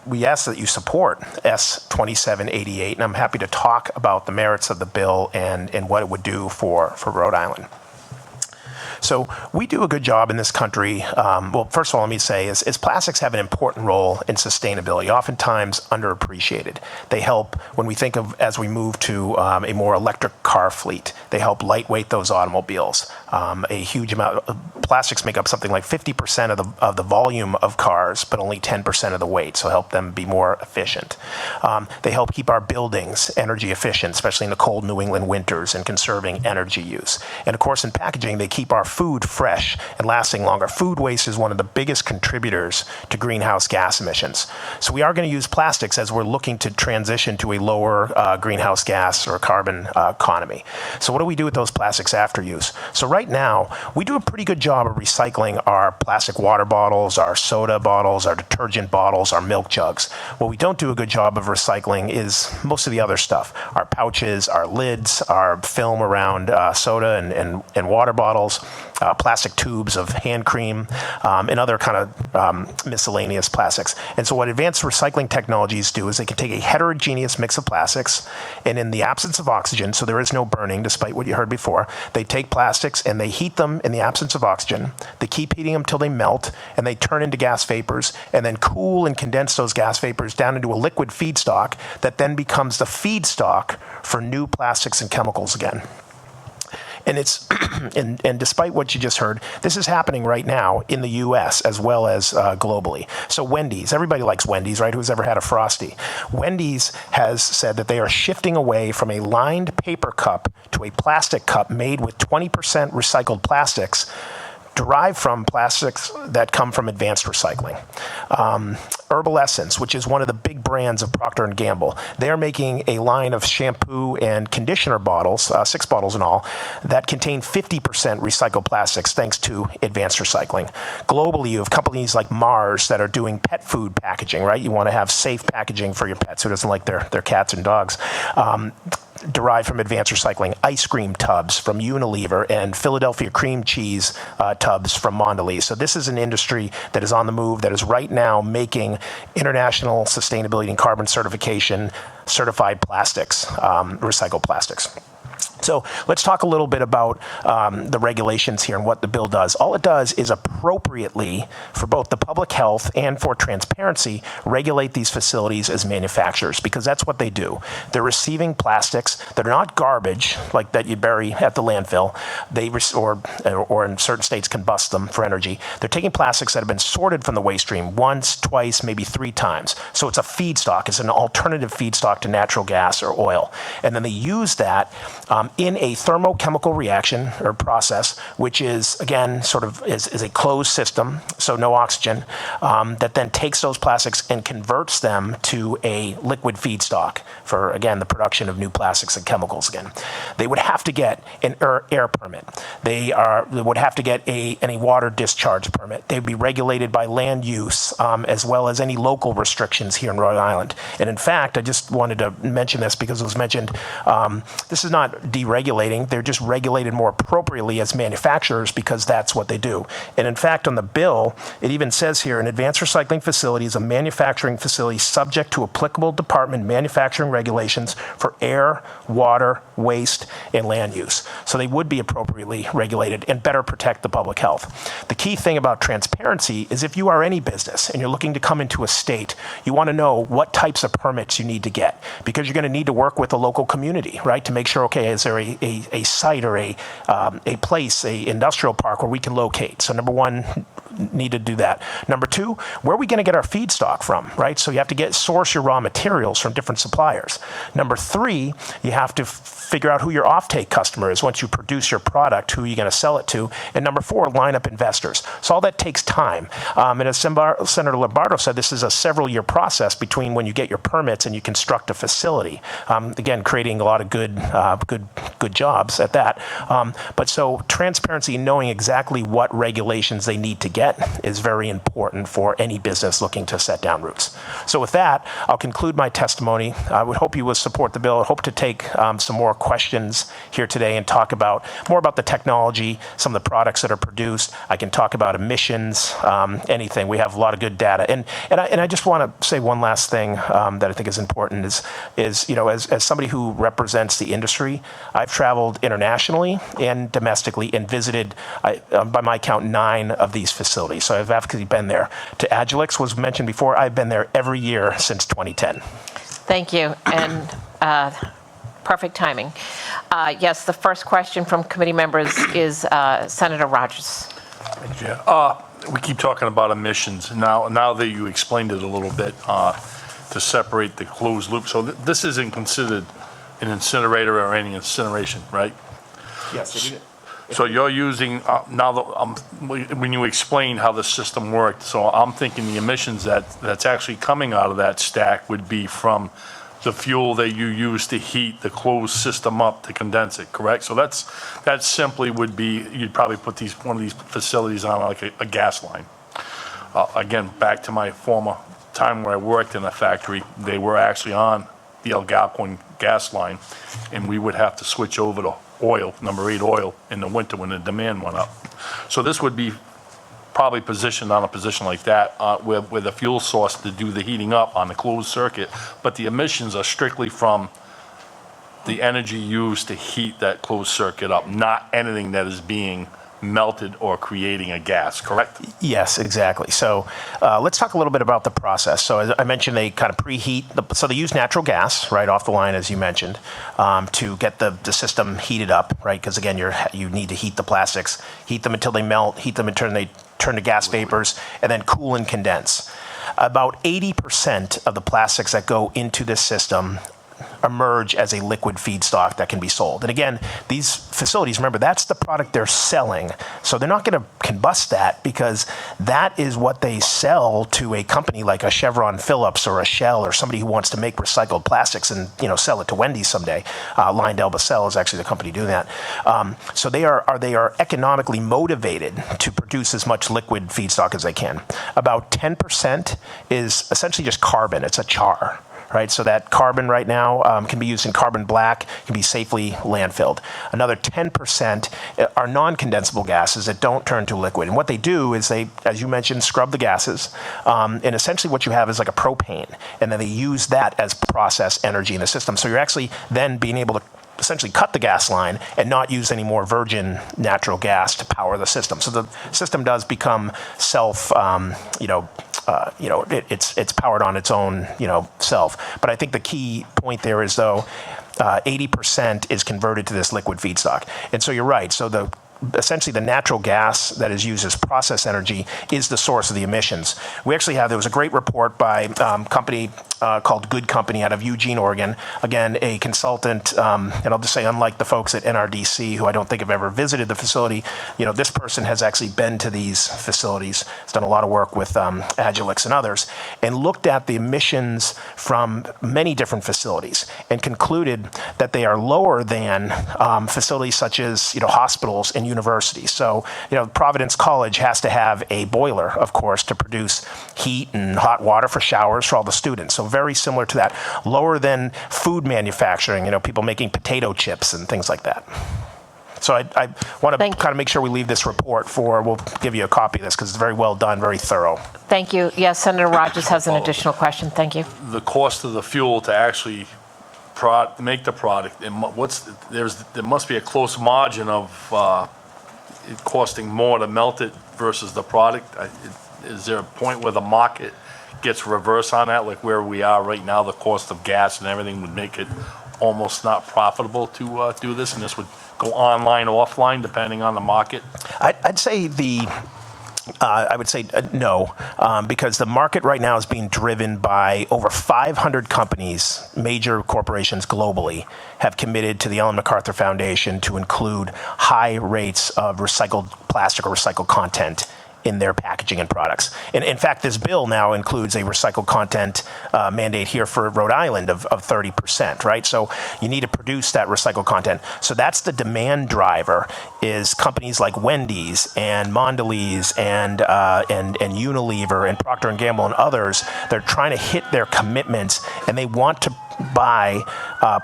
We ask that you support S2788, and I'm happy to talk about the merits of the bill and what it would do for Rhode Island. So we do a good job in this country. Well, first of all, let me say is plastics have an important role in sustainability, oftentimes underappreciated. They help when we think of as we move to a more electric car fleet. They help lightweight those automobiles. A huge amount of plastics make up something like 50% of the volume of cars, but only 10% of the weight. So help them be more efficient. They help keep our buildings energy efficient, especially in the cold New England winters, and conserving energy use. And of course, in packaging, they keep our food fresh and lasting longer. Food waste is one of the biggest contributors to greenhouse gas emissions. So we are going to use plastics as we're looking to transition to a lower greenhouse gas or carbon economy. So what do we do with those plastics after use? So right now, we do a pretty good job of recycling our plastic water bottles, our soda bottles, our detergent bottles, our milk jugs. What we don't do a good job of recycling is most of the other stuff. Our pouches, our lids, our film around soda and water bottles, plastic tubes of hand cream, and other kind of miscellaneous plastics. And so what advanced recycling technologies do is they can take a heterogeneous mix of plastics, and in the absence of oxygen, so there is no burning, despite what you heard before, they take plastics and they heat them in the absence of oxygen. They keep heating them till they melt, and they turn into gas vapors, and then cool and condense those gas vapors down into a liquid feedstock that then becomes the feedstock for new plastics and chemicals again. And it's and despite what you just heard, this is happening right now in the U.S. as well as globally. So Wendy's, everybody likes Wendy's, right? Who's ever had a Frosty? Wendy's has said that they are shifting away from a lined paper cup to a plastic cup made with 20% recycled plastics, derived from plastics that come from advanced recycling. Herbal Essence, which is one of the big brands of Procter & Gamble, they're making a line of shampoo and conditioner bottles, 6 bottles in all, that contain 50% recycled plastics thanks to advanced recycling. Globally, you have companies like Mars that are doing pet food packaging, right? You want to have safe packaging for your pets who doesn't like their cats and dogs. Derived from advanced recycling. Ice cream tubs from Unilever and Philadelphia cream cheese tubs from Mondelez. So this is an industry that is on the move, that is right now making international sustainability and carbon certification certified plastics, recycled plastics. So let's talk a little bit about the regulations here and what the bill does. All it does is appropriately, for both the public health and for transparency, regulate these facilities as manufacturers, because that's what they do. They're receiving plastics that are not garbage, like that you bury at the landfill. Or in certain states combust them for energy. They're taking plastics that have been sorted from the waste stream once, twice, maybe 3 times. So it's a feedstock. It's an alternative feedstock to natural gas or oil. And then they use that in a thermochemical reaction or process, which is, again, sort of is a closed system, so no oxygen, that then takes those plastics and converts them to a liquid feedstock for, again, the production of new plastics and chemicals again. They would have to get an air permit. They would have to get any water discharge permit. They'd be regulated by land use, as well as any local restrictions here in Rhode Island. And in fact, I just wanted to mention this because it was mentioned, this is not deregulating. They're just regulated more appropriately as manufacturers because that's what they do. And in fact, on the bill, it even says here, an advanced recycling facility is a manufacturing facility subject to applicable department manufacturing regulations for air, water, waste, and land use. So they would be appropriately regulated and better protect the public health. The key thing about transparency is if you are any business and you're looking to come into a state, you want to know what types of permits you need to get, because you're going to need to work with the local community, right, to make sure, okay, is there a site or a place, a industrial park where we can locate? So number one, need to do that. Number two, where are we going to get our feedstock from, right? So you have to source your raw materials from different suppliers. Number three, you have to figure out who your offtake customer is once you produce your product, who you're going to sell it to. And number four, line up investors. So all that takes time. And as Senator Lombardo said, this is a several-year process between when you get your permits and you construct a facility. Again, creating a lot of good jobs at that. But so transparency, knowing exactly what regulations they need to get is very important for any business looking to set down roots. So with that, I'll conclude my testimony. I would hope you will support the bill. I hope to take some more questions here today and talk more about the technology, some of the products that are produced. I can talk about emissions, anything. We have a lot of good data. And I just want to say one last thing that I think is important is as somebody who represents the industry, I've traveled internationally and domestically and visited, by my count, 9 of these facilities. So I've actually been there. To Agilix was mentioned before. I've been there every year since 2010. Thank you, and perfect timing. Yes, the first question from committee members is Senator Rogers. Yeah. We keep talking about emissions. Now that you explained it a little bit, to separate the closed loop. So this isn't considered an incinerator or any incineration, right? Yes, So you're using, when you explain how the system worked, so I'm thinking the emissions that's actually coming out of that stack would be from the fuel that you use to heat the closed system up to condense it, correct? So that simply would be, you'd probably put one of these facilities on like a gas line. Again, back to my former time where I worked in a factory, they were actually on the Algonquin gas line, and we would have to switch over to oil, number 8 oil, in the winter when the demand went up. So this would be probably positioned on a position like that with a fuel source to do the heating up on the closed circuit, but the emissions are strictly from the energy used to heat that closed circuit up, not anything that is being melted or creating a gas, correct? Yes, exactly. So let's talk a little bit about the process. So as I mentioned, they kind of preheat. So they use natural gas right off the line, as you mentioned, to get the system heated up, right? Because again, you need to heat the plastics, heat them until they melt, heat them until they turn to gas vapors, and then cool and condense. About 80% of the plastics that go into this system emerge as a liquid feedstock that can be sold. And again, these facilities, remember, that's the product they're selling. So they're not going to combust that because that is what they sell to a company like a Chevron Phillips or a Shell or somebody who wants to make recycled plastics and sell it to Wendy's someday. LyondellBasell is actually the company doing that. So they are economically motivated to produce as much liquid feedstock as they can. About 10% is essentially just carbon. It's a char. Right, so that carbon right now can be used in carbon black, can be safely landfilled. Another 10% are non-condensable gases that don't turn to liquid. And what they do is they, as you mentioned, scrub the gases. And essentially what you have is like a propane. And then they use that as process energy in the system. So you're actually then being able to essentially cut the gas line and not use any more virgin natural gas to power the system. So the system does become self, it's powered on its own, self. But I think the key point there is, though, 80% is converted to this liquid feedstock. And so you're right. So essentially the natural gas that is used as process energy is the source of the emissions. We actually there was a great report by a company called Good Company out of Eugene, Oregon. Again, a consultant, and I'll just say, unlike the folks at NRDC, who I don't think have ever visited the facility, this person has actually been to these facilities, has done a lot of work with Agilix and others, and looked at the emissions from many different facilities and concluded that they are lower than facilities such as, hospitals and universities. So, Providence College has to have a boiler, of course, to produce heat and hot water for showers for all the students. So very similar to that. Lower than food manufacturing, people making potato chips and things like that. So I want to kind of make sure we leave this report we'll give you a copy of this because it's very well done, very thorough. Thank you. Yes, Senator Rogers has an additional question. Thank you. The cost of the fuel to actually make the product, and there must be a close margin of it costing more to melt it versus the product. Is there a point where the market gets reverse on that, like where we are right now, the cost of gas and everything would make it almost not profitable to do this, and this would go online or offline depending on the market? I'd say I would say no, because the market right now is being driven by over 500 companies, major corporations globally, have committed to the Ellen MacArthur Foundation to include high rates of recycled plastic or recycled content in their packaging and products. And in fact, this bill now includes a recycled content mandate here for Rhode Island of 30%, right? So you need to produce that recycled content. So that's the demand driver, is companies like Wendy's and Mondelez and Unilever and Procter & Gamble and others. They're trying to hit their commitments, and they want to buy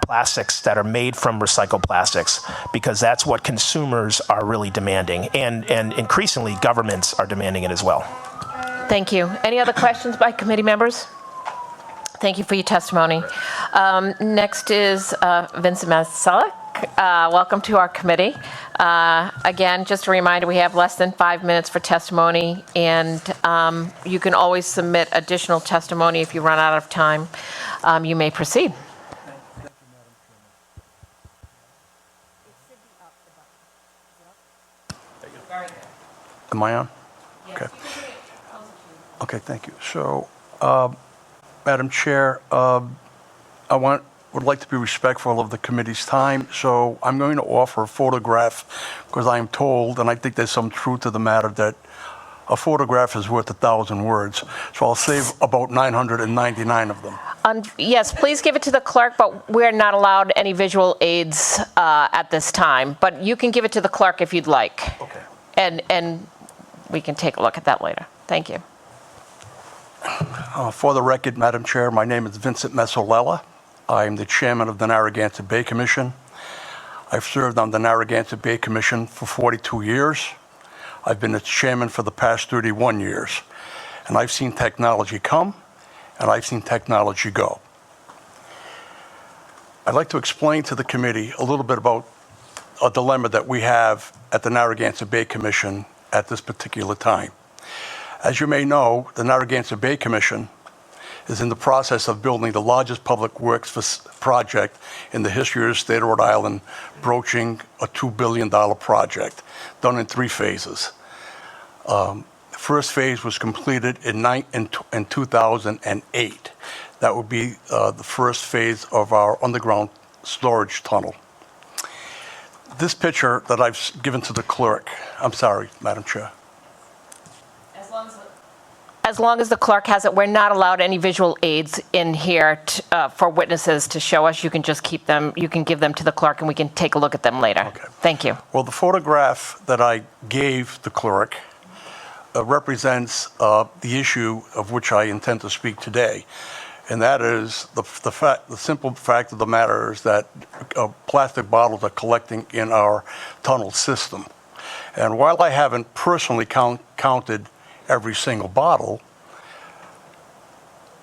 plastics that are made from recycled plastics, because that's what consumers are really demanding, and increasingly governments are demanding it as well. Thank you. Any other questions by committee members? Thank you for your testimony. Next is Vincent Masalek. Welcome to our committee. Again, just a reminder, we have less than 5 minutes for testimony, and you can always submit additional testimony if you run out of time. You may proceed. Am I on? Okay. Okay, thank you. So, Madam Chair, would like to be respectful of the committee's time, so I'm going to offer a photograph, because I am told, and I think there's some truth to the matter, that a photograph is worth 1,000 words. So I'll save about 999 of them. Yes, please give it to the clerk, but we're not allowed any visual aids at this time. But you can give it to the clerk if you'd like. Okay. And we can take a look at that later. Thank you. For the record, Madam Chair, my name is Vincent Mesolella. I am the chairman of the Narragansett Bay Commission. I've served on the Narragansett Bay Commission for 42 years. I've been its chairman for the past 31 years. And I've seen technology come, and I've seen technology go. I'd like to explain to the committee a little bit about a dilemma that we have at the Narragansett Bay Commission at this particular time. As you may know, the Narragansett Bay Commission is in the process of building the largest public works project in the history of the state of Rhode Island, broaching a $2 billion project, done in 3 phases. The first phase was completed in 2008. That would be the first phase of our underground storage tunnel. This picture that I've given to the clerk, I'm sorry, Madam Chair. As long as the clerk has it, we're not allowed any visual aids in here for witnesses to show us. You can just keep them, you can give them to the clerk, and we can take a look at them later. Okay. Thank you. Well, the photograph that I gave the clerk represents the issue of which I intend to speak today. And that is the simple fact of the matter is that plastic bottles are collecting in our tunnel system. And while I haven't personally counted every single bottle,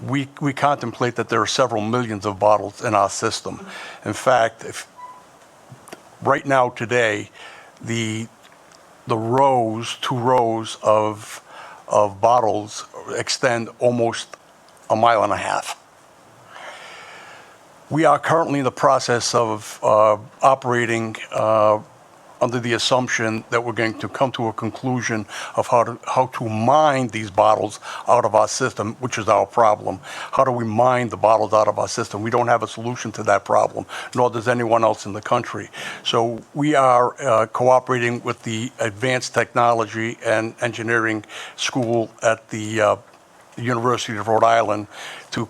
we contemplate that there are several millions of bottles in our system. In fact, right now today, the rows, 2 rows of bottles extend almost 1.5 miles. We are currently in the process of operating under the assumption that we're going to come to a conclusion of how to mine these bottles out of our system, which is our problem. How do we mine the bottles out of our system? We don't have a solution to that problem, nor does anyone else in the country. So we are cooperating with the Advanced Technology and Engineering School at the University of Rhode Island to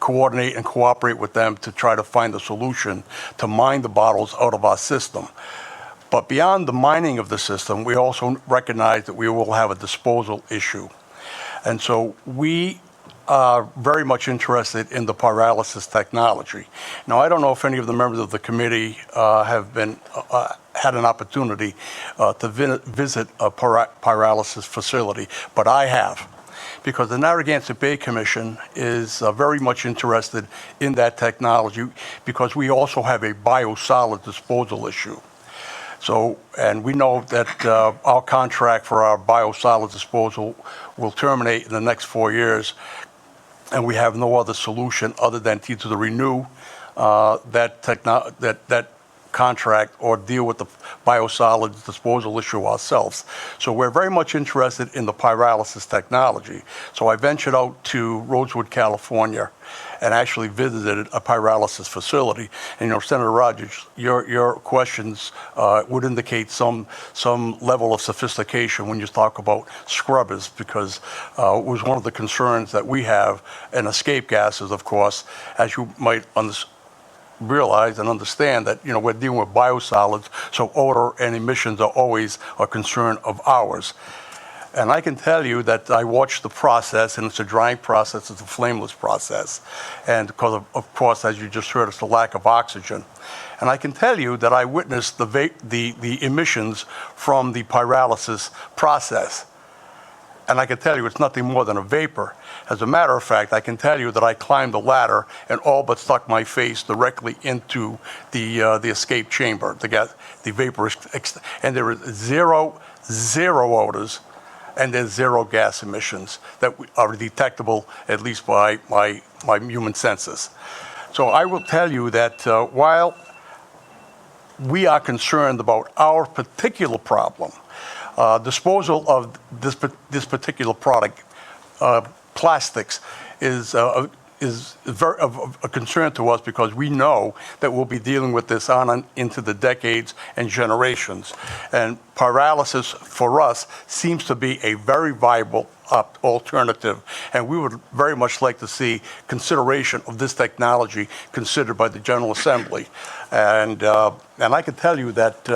coordinate and cooperate with them to try to find a solution to mine the bottles out of our system. But beyond the mining of the system, we also recognize that we will have a disposal issue. And so we are very much interested in the pyrolysis technology. Now, I don't know if any of the members of the committee have had an opportunity to visit a pyrolysis facility, but I have, because the Narragansett Bay Commission is very much interested in that technology, because we also have a biosolids disposal issue. So, and we know that our contract for our biosolids disposal will terminate in the next 4 years, and we have no other solution other than to either renew that contract or deal with the biosolids disposal issue ourselves. So we're very much interested in the pyrolysis technology. So I ventured out to Rosewood, California, and actually visited a pyrolysis facility. And, Senator Rogers, your questions would indicate some level of sophistication when you talk about scrubbers, because it was one of the concerns that we have, and escape gases, of course, as you might realize and understand that, we're dealing with biosolids, so odor and emissions are always a concern of ours. And I can tell you that I watched the process, and it's a drying process, it's a flameless process. And because of course, as you just heard, it's the lack of oxygen. And I can tell you that I witnessed the emissions from the pyrolysis process. And I can tell you it's nothing more than a vapor. As a matter of fact, I can tell you that I climbed the ladder and all but stuck my face directly into the escape chamber, the vapor, and there is zero odors, and there's zero gas emissions that are detectable, at least by my human senses. So I will tell you that while we are concerned about our particular problem, disposal of this particular product, plastics, is very of a concern to us, because we know that we'll be dealing with this on into the decades and generations. And pyrolysis for us seems to be a very viable alternative, and we would very much like to see consideration of this technology considered by the General Assembly. And I can tell you that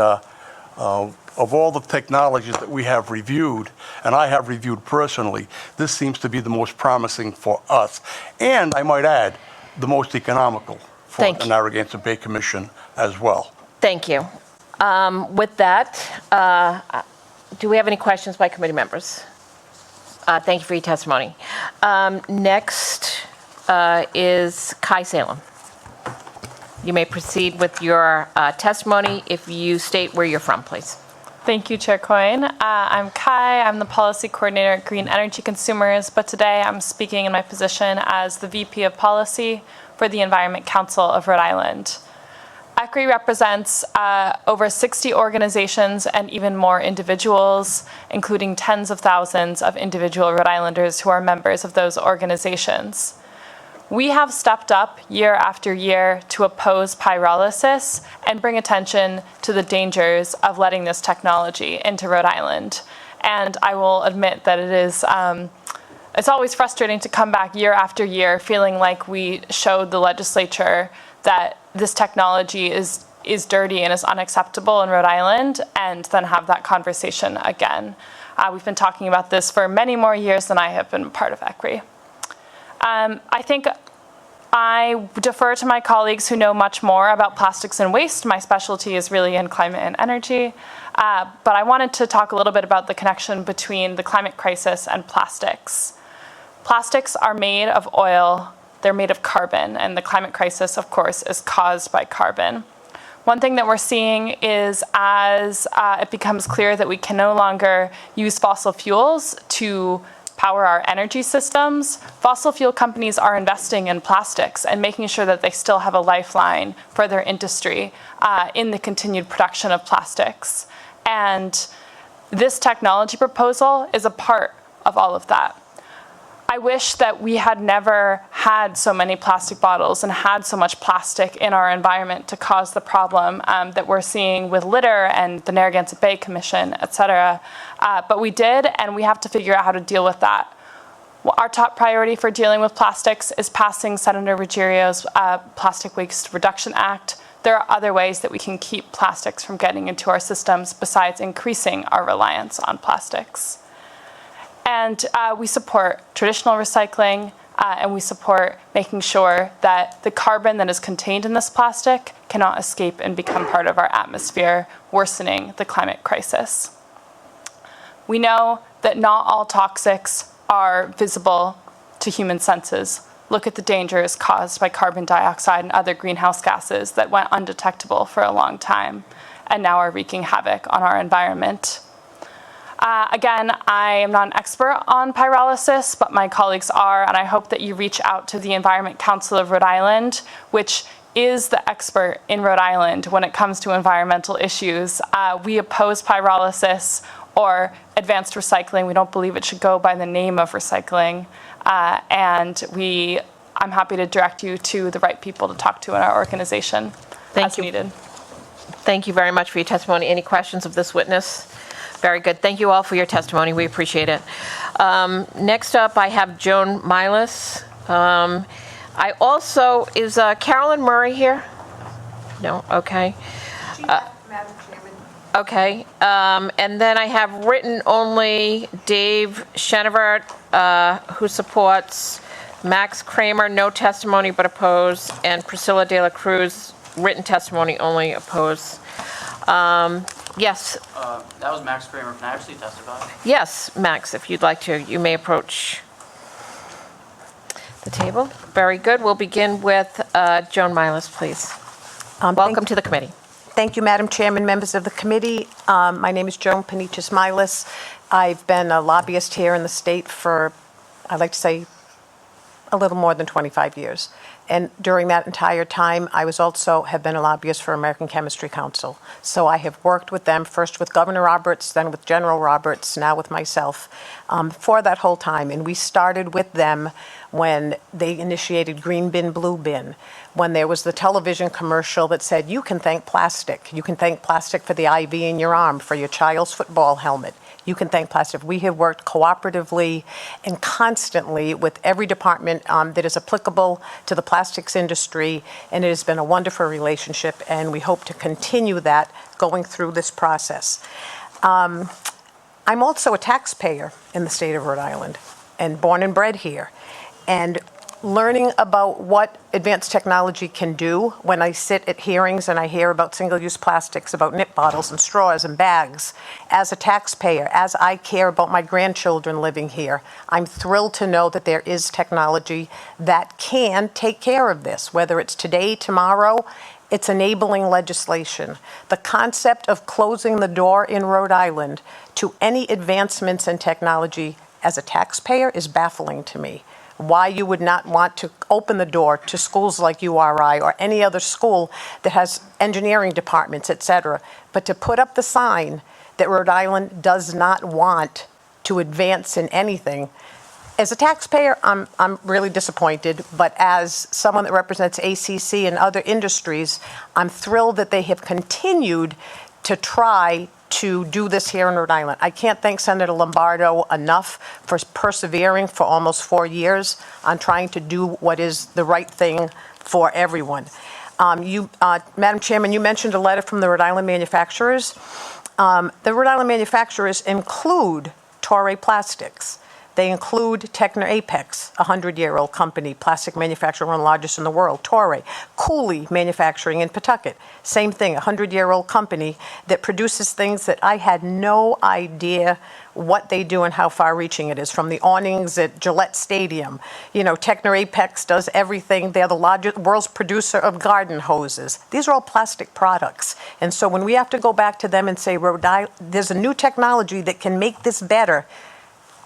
of all the technologies that we have reviewed, and I have reviewed personally, this seems to be the most promising for us. And I might add, the most economical for the Narragansett Bay Commission as well. Thank you. With that, do we have any questions by committee members? Thank you for your testimony. Next is Kai Salem. You may proceed with your testimony if you state where you're from, please. Thank you, Chair Coyne. I'm Kai. I'm the Policy Coordinator at Green Energy Consumers, but today I'm speaking in my position as the VP of Policy for the Environment Council of Rhode Island. ECRI represents over 60 organizations and even more individuals, including tens of thousands of individual Rhode Islanders who are members of those organizations. We have stepped up year after year to oppose pyrolysis and bring attention to the dangers of letting this technology into Rhode Island. And I will admit that it is, it's always frustrating to come back year after year feeling like we showed the legislature that this technology is dirty and is unacceptable in Rhode Island, and then have that conversation again. We've been talking about this for many more years than I have been part of ECRI. I think I defer to my colleagues who know much more about plastics and waste. My specialty is really in climate and energy. But I wanted to talk a little bit about the connection between the climate crisis and plastics. Plastics are made of oil, they're made of carbon, and the climate crisis, of course, is caused by carbon. One thing that we're seeing is as it becomes clear that we can no longer use fossil fuels to power our energy systems, fossil fuel companies are investing in plastics and making sure that they still have a lifeline for their industry in the continued production of plastics. And this technology proposal is a part of all of that. I wish that we had never had so many plastic bottles and had so much plastic in our environment to cause the problem that we're seeing with litter and the Narragansett Bay Commission, et cetera. But we did, and we have to figure out how to deal with that. Our top priority for dealing with plastics is passing Senator Ruggiero's Plastic Waste Reduction Act. There are other ways that we can keep plastics from getting into our systems besides increasing our reliance on plastics. And we support traditional recycling, and we support making sure that the carbon that is contained in this plastic cannot escape and become part of our atmosphere, worsening the climate crisis. We know that not all toxics are visible to human senses. Look at the dangers caused by carbon dioxide and other greenhouse gases that went undetectable for a long time and now are wreaking havoc on our environment. Again, I am not an expert on pyrolysis, but my colleagues are, and I hope that you reach out to the Environment Council of Rhode Island, which is the expert in Rhode Island when it comes to environmental issues. We oppose pyrolysis or advanced recycling. We don't believe it should go by the name of recycling. I'm happy to direct you to the right people to talk to in our organization as needed. Thank you very much for your testimony. Any questions of this witness? Very good. Thank you all for your testimony. We appreciate it. Next up, I have Joan Milas. I also, is Carolyn Murray here? No, okay. Madam Chairman. Okay, and then I have written only Dave Shenevert, who supports, Max Kramer, no testimony but oppose, and Priscilla De La Cruz, written testimony only oppose. Yes. That was Max Kramer. Can I actually testify? Yes, Max, if you'd like to, you may approach the table. Very good. We'll begin with Joan Milas, please. Welcome to the committee. Thank you, Madam Chairman, members of the committee. My name is Joan Panichas Milas. I've been a lobbyist here in the state for, I'd like to say, a little more than 25 years. And during that entire time, I have been a lobbyist for American Chemistry Council. So I have worked with them, first with Governor Roberts, then with General Roberts, now with myself, for that whole time. And we started with them when they initiated Green Bin, Blue Bin, when there was the television commercial that said, you can thank plastic. You can thank plastic for the IV in your arm, for your child's football helmet. You can thank plastic. We have worked cooperatively and constantly with every department that is applicable to the plastics industry, and it has been a wonderful relationship, and we hope to continue that going through this process. I'm also a taxpayer in the state of Rhode Island and born and bred here. And learning about what advanced technology can do when I sit at hearings and I hear about single-use plastics, about nip bottles and straws and bags, as a taxpayer, as I care about my grandchildren living here, I'm thrilled to know that there is technology that can take care of this, whether it's today, tomorrow. It's enabling legislation. The concept of closing the door in Rhode Island to any advancements in technology as a taxpayer is baffling to me. Why you would not want to open the door to schools like URI or any other school that has engineering departments, et cetera, but to put up the sign that Rhode Island does not want to advance in anything. As a taxpayer, I'm really disappointed, but as someone that represents ACC and other industries, I'm thrilled that they have continued to try to do this here in Rhode Island. I can't thank Senator Lombardo enough for persevering for almost 4 years on trying to do what is the right thing for everyone. Madam Chairman, you mentioned a letter from the Rhode Island manufacturers. The Rhode Island manufacturers include Torrey Plastics. They include Techno Apex, a 100-year-old company, plastic manufacturer, one of the largest in the world, Torrey. Cooley Manufacturing in Pawtucket, same thing, a 100-year-old company that produces things that I had no idea what they do and how far-reaching it is, from the awnings at Gillette Stadium. You know, Techno Apex does everything. They're the largest, world's producer of garden hoses. These are all plastic products. And so when we have to go back to them and say, Rhode Island, there's a new technology that can make this better,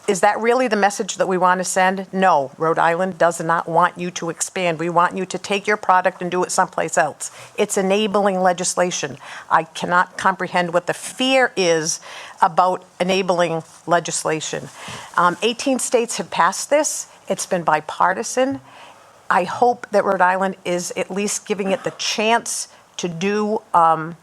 is that really the message that we want to send? No, Rhode Island does not want you to expand. We want you to take your product and do it someplace else. It's enabling legislation. I cannot comprehend what the fear is about enabling legislation. 18 states have passed this. It's been bipartisan. I hope that Rhode Island is at least giving it the chance to do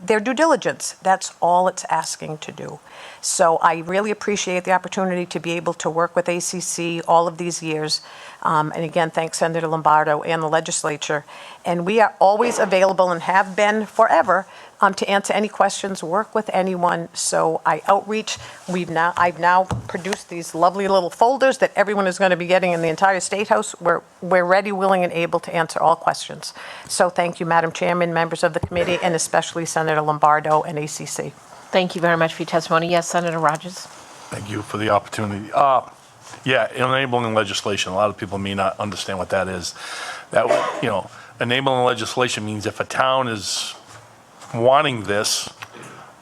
their due diligence. That's all it's asking to do. So I really appreciate the opportunity to be able to work with ACC all of these years. And again, thanks Senator Lombardo and the legislature. And we are always available and have been forever to answer any questions, work with anyone. So I outreach. I've now produced these lovely little folders that everyone is going to be getting in the entire State House. We're ready, willing, and able to answer all questions. So thank you, Madam Chairman, members of the committee, and especially Senator Lombardo and ACC. Thank you very much for your testimony. Yes, Senator Rogers. Thank you for the opportunity. Yeah, enabling legislation. A lot of people may not understand what that is. That, you know, enabling legislation means if a town is wanting this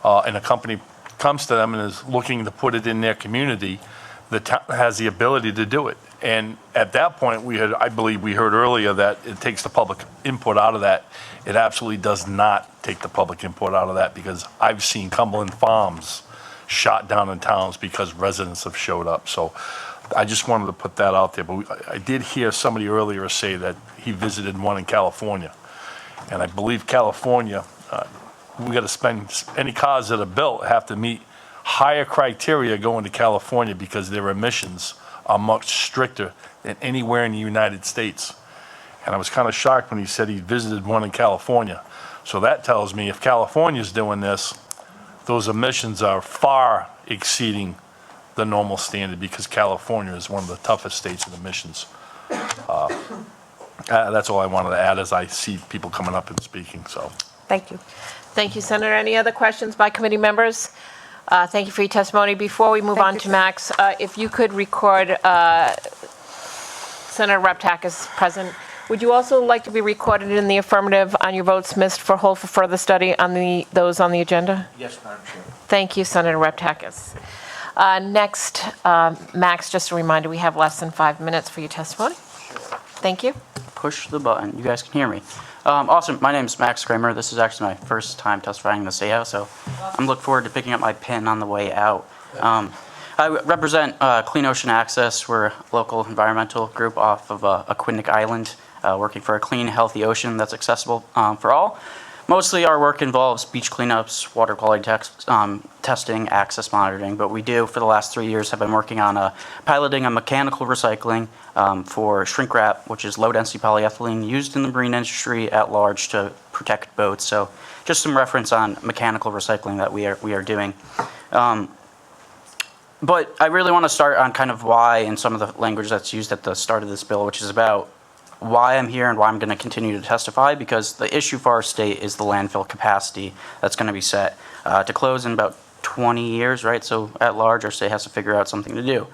and a company comes to them and is looking to put it in their community, the town has the ability to do it. And at that point, I believe we heard earlier that it takes the public input out of that. It absolutely does not take the public input out of that, because I've seen Cumberland farms shot down in towns because residents have showed up. So I just wanted to put that out there. But I did hear somebody earlier say that he visited one in California. And I believe California, we got to spend, any cars that are built have to meet higher criteria going to California because their emissions are much stricter than anywhere in the United States. And I was kind of shocked when he said he visited one in California. So that tells me if California's doing this, those emissions are far exceeding the normal standard, because California is one of the toughest states in emissions. That's all I wanted to add as I see people coming up and speaking, so. Thank you. Thank you, Senator. Any other questions by committee members? Thank you for your testimony. Before we move on to Max, if you could record Senator Reptakis present. Would you also like to be recorded in the affirmative on your votes missed for hold for further study on those on the agenda? Yes, Madam Chair. Thank you, Senator Reptakis. Next, Max, just a reminder, we have less than 5 minutes for your testimony. Thank you. Push the button. You guys can hear me. Awesome. My name is Max Kramer. This is actually my first time testifying in the State House, so I'm looking forward to picking up my pen on the way out. I represent Clean Ocean Access. We're a local environmental group off of Aquidneck Island, working for a clean, healthy ocean that's accessible for all. Mostly our work involves beach cleanups, water quality testing, access monitoring, but we do, for the last 3 years, have been working on piloting a mechanical recycling for shrink wrap, which is low-density polyethylene used in the marine industry at large to protect boats. So just some reference on mechanical recycling that we are doing. But I really want to start on kind of why, and some of the language that's used at the start of this bill, which is about why I'm here and why I'm going to continue to testify, because the issue for our state is the landfill capacity that's going to be set to close in about 20 years, right? So at large, our state has to figure out something to do.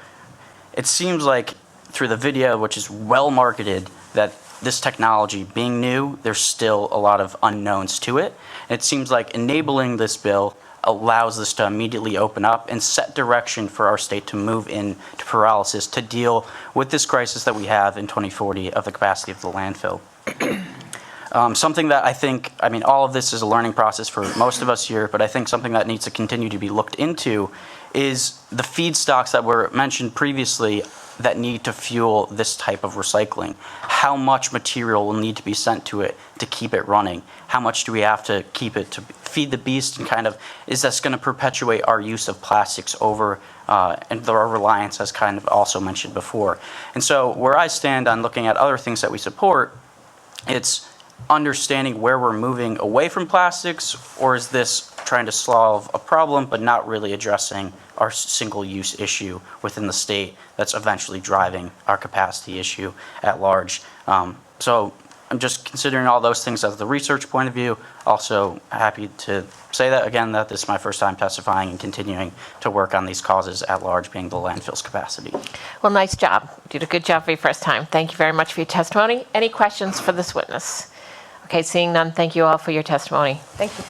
It seems like through the video, which is well marketed, that this technology being new, there's still a lot of unknowns to it. And it seems like enabling this bill allows this to immediately open up and set direction for our state to move into pyrolysis to deal with this crisis that we have in 2040 of the capacity of the landfill. Something that I mean, all of this is a learning process for most of us here, but I think something that needs to continue to be looked into is the feedstocks that were mentioned previously that need to fuel this type of recycling. How much material will need to be sent to it to keep it running? How much do we have to keep it to feed the beast, and kind of, is this going to perpetuate our use of plastics over, and our reliance, as kind of also mentioned before. And so where I stand on looking at other things that we support, it's understanding where we're moving away from plastics, or is this trying to solve a problem but not really addressing our single-use issue within the state that's eventually driving our capacity issue at large. So I'm just considering all those things as the research point of view. Also happy to say that again, that this is my first time testifying and continuing to work on these causes at large, being the landfill's capacity. Well, nice job. You did a good job for your first time. Thank you very much for your testimony. Any questions for this witness? Okay, seeing none, thank you all for your testimony. Thank you.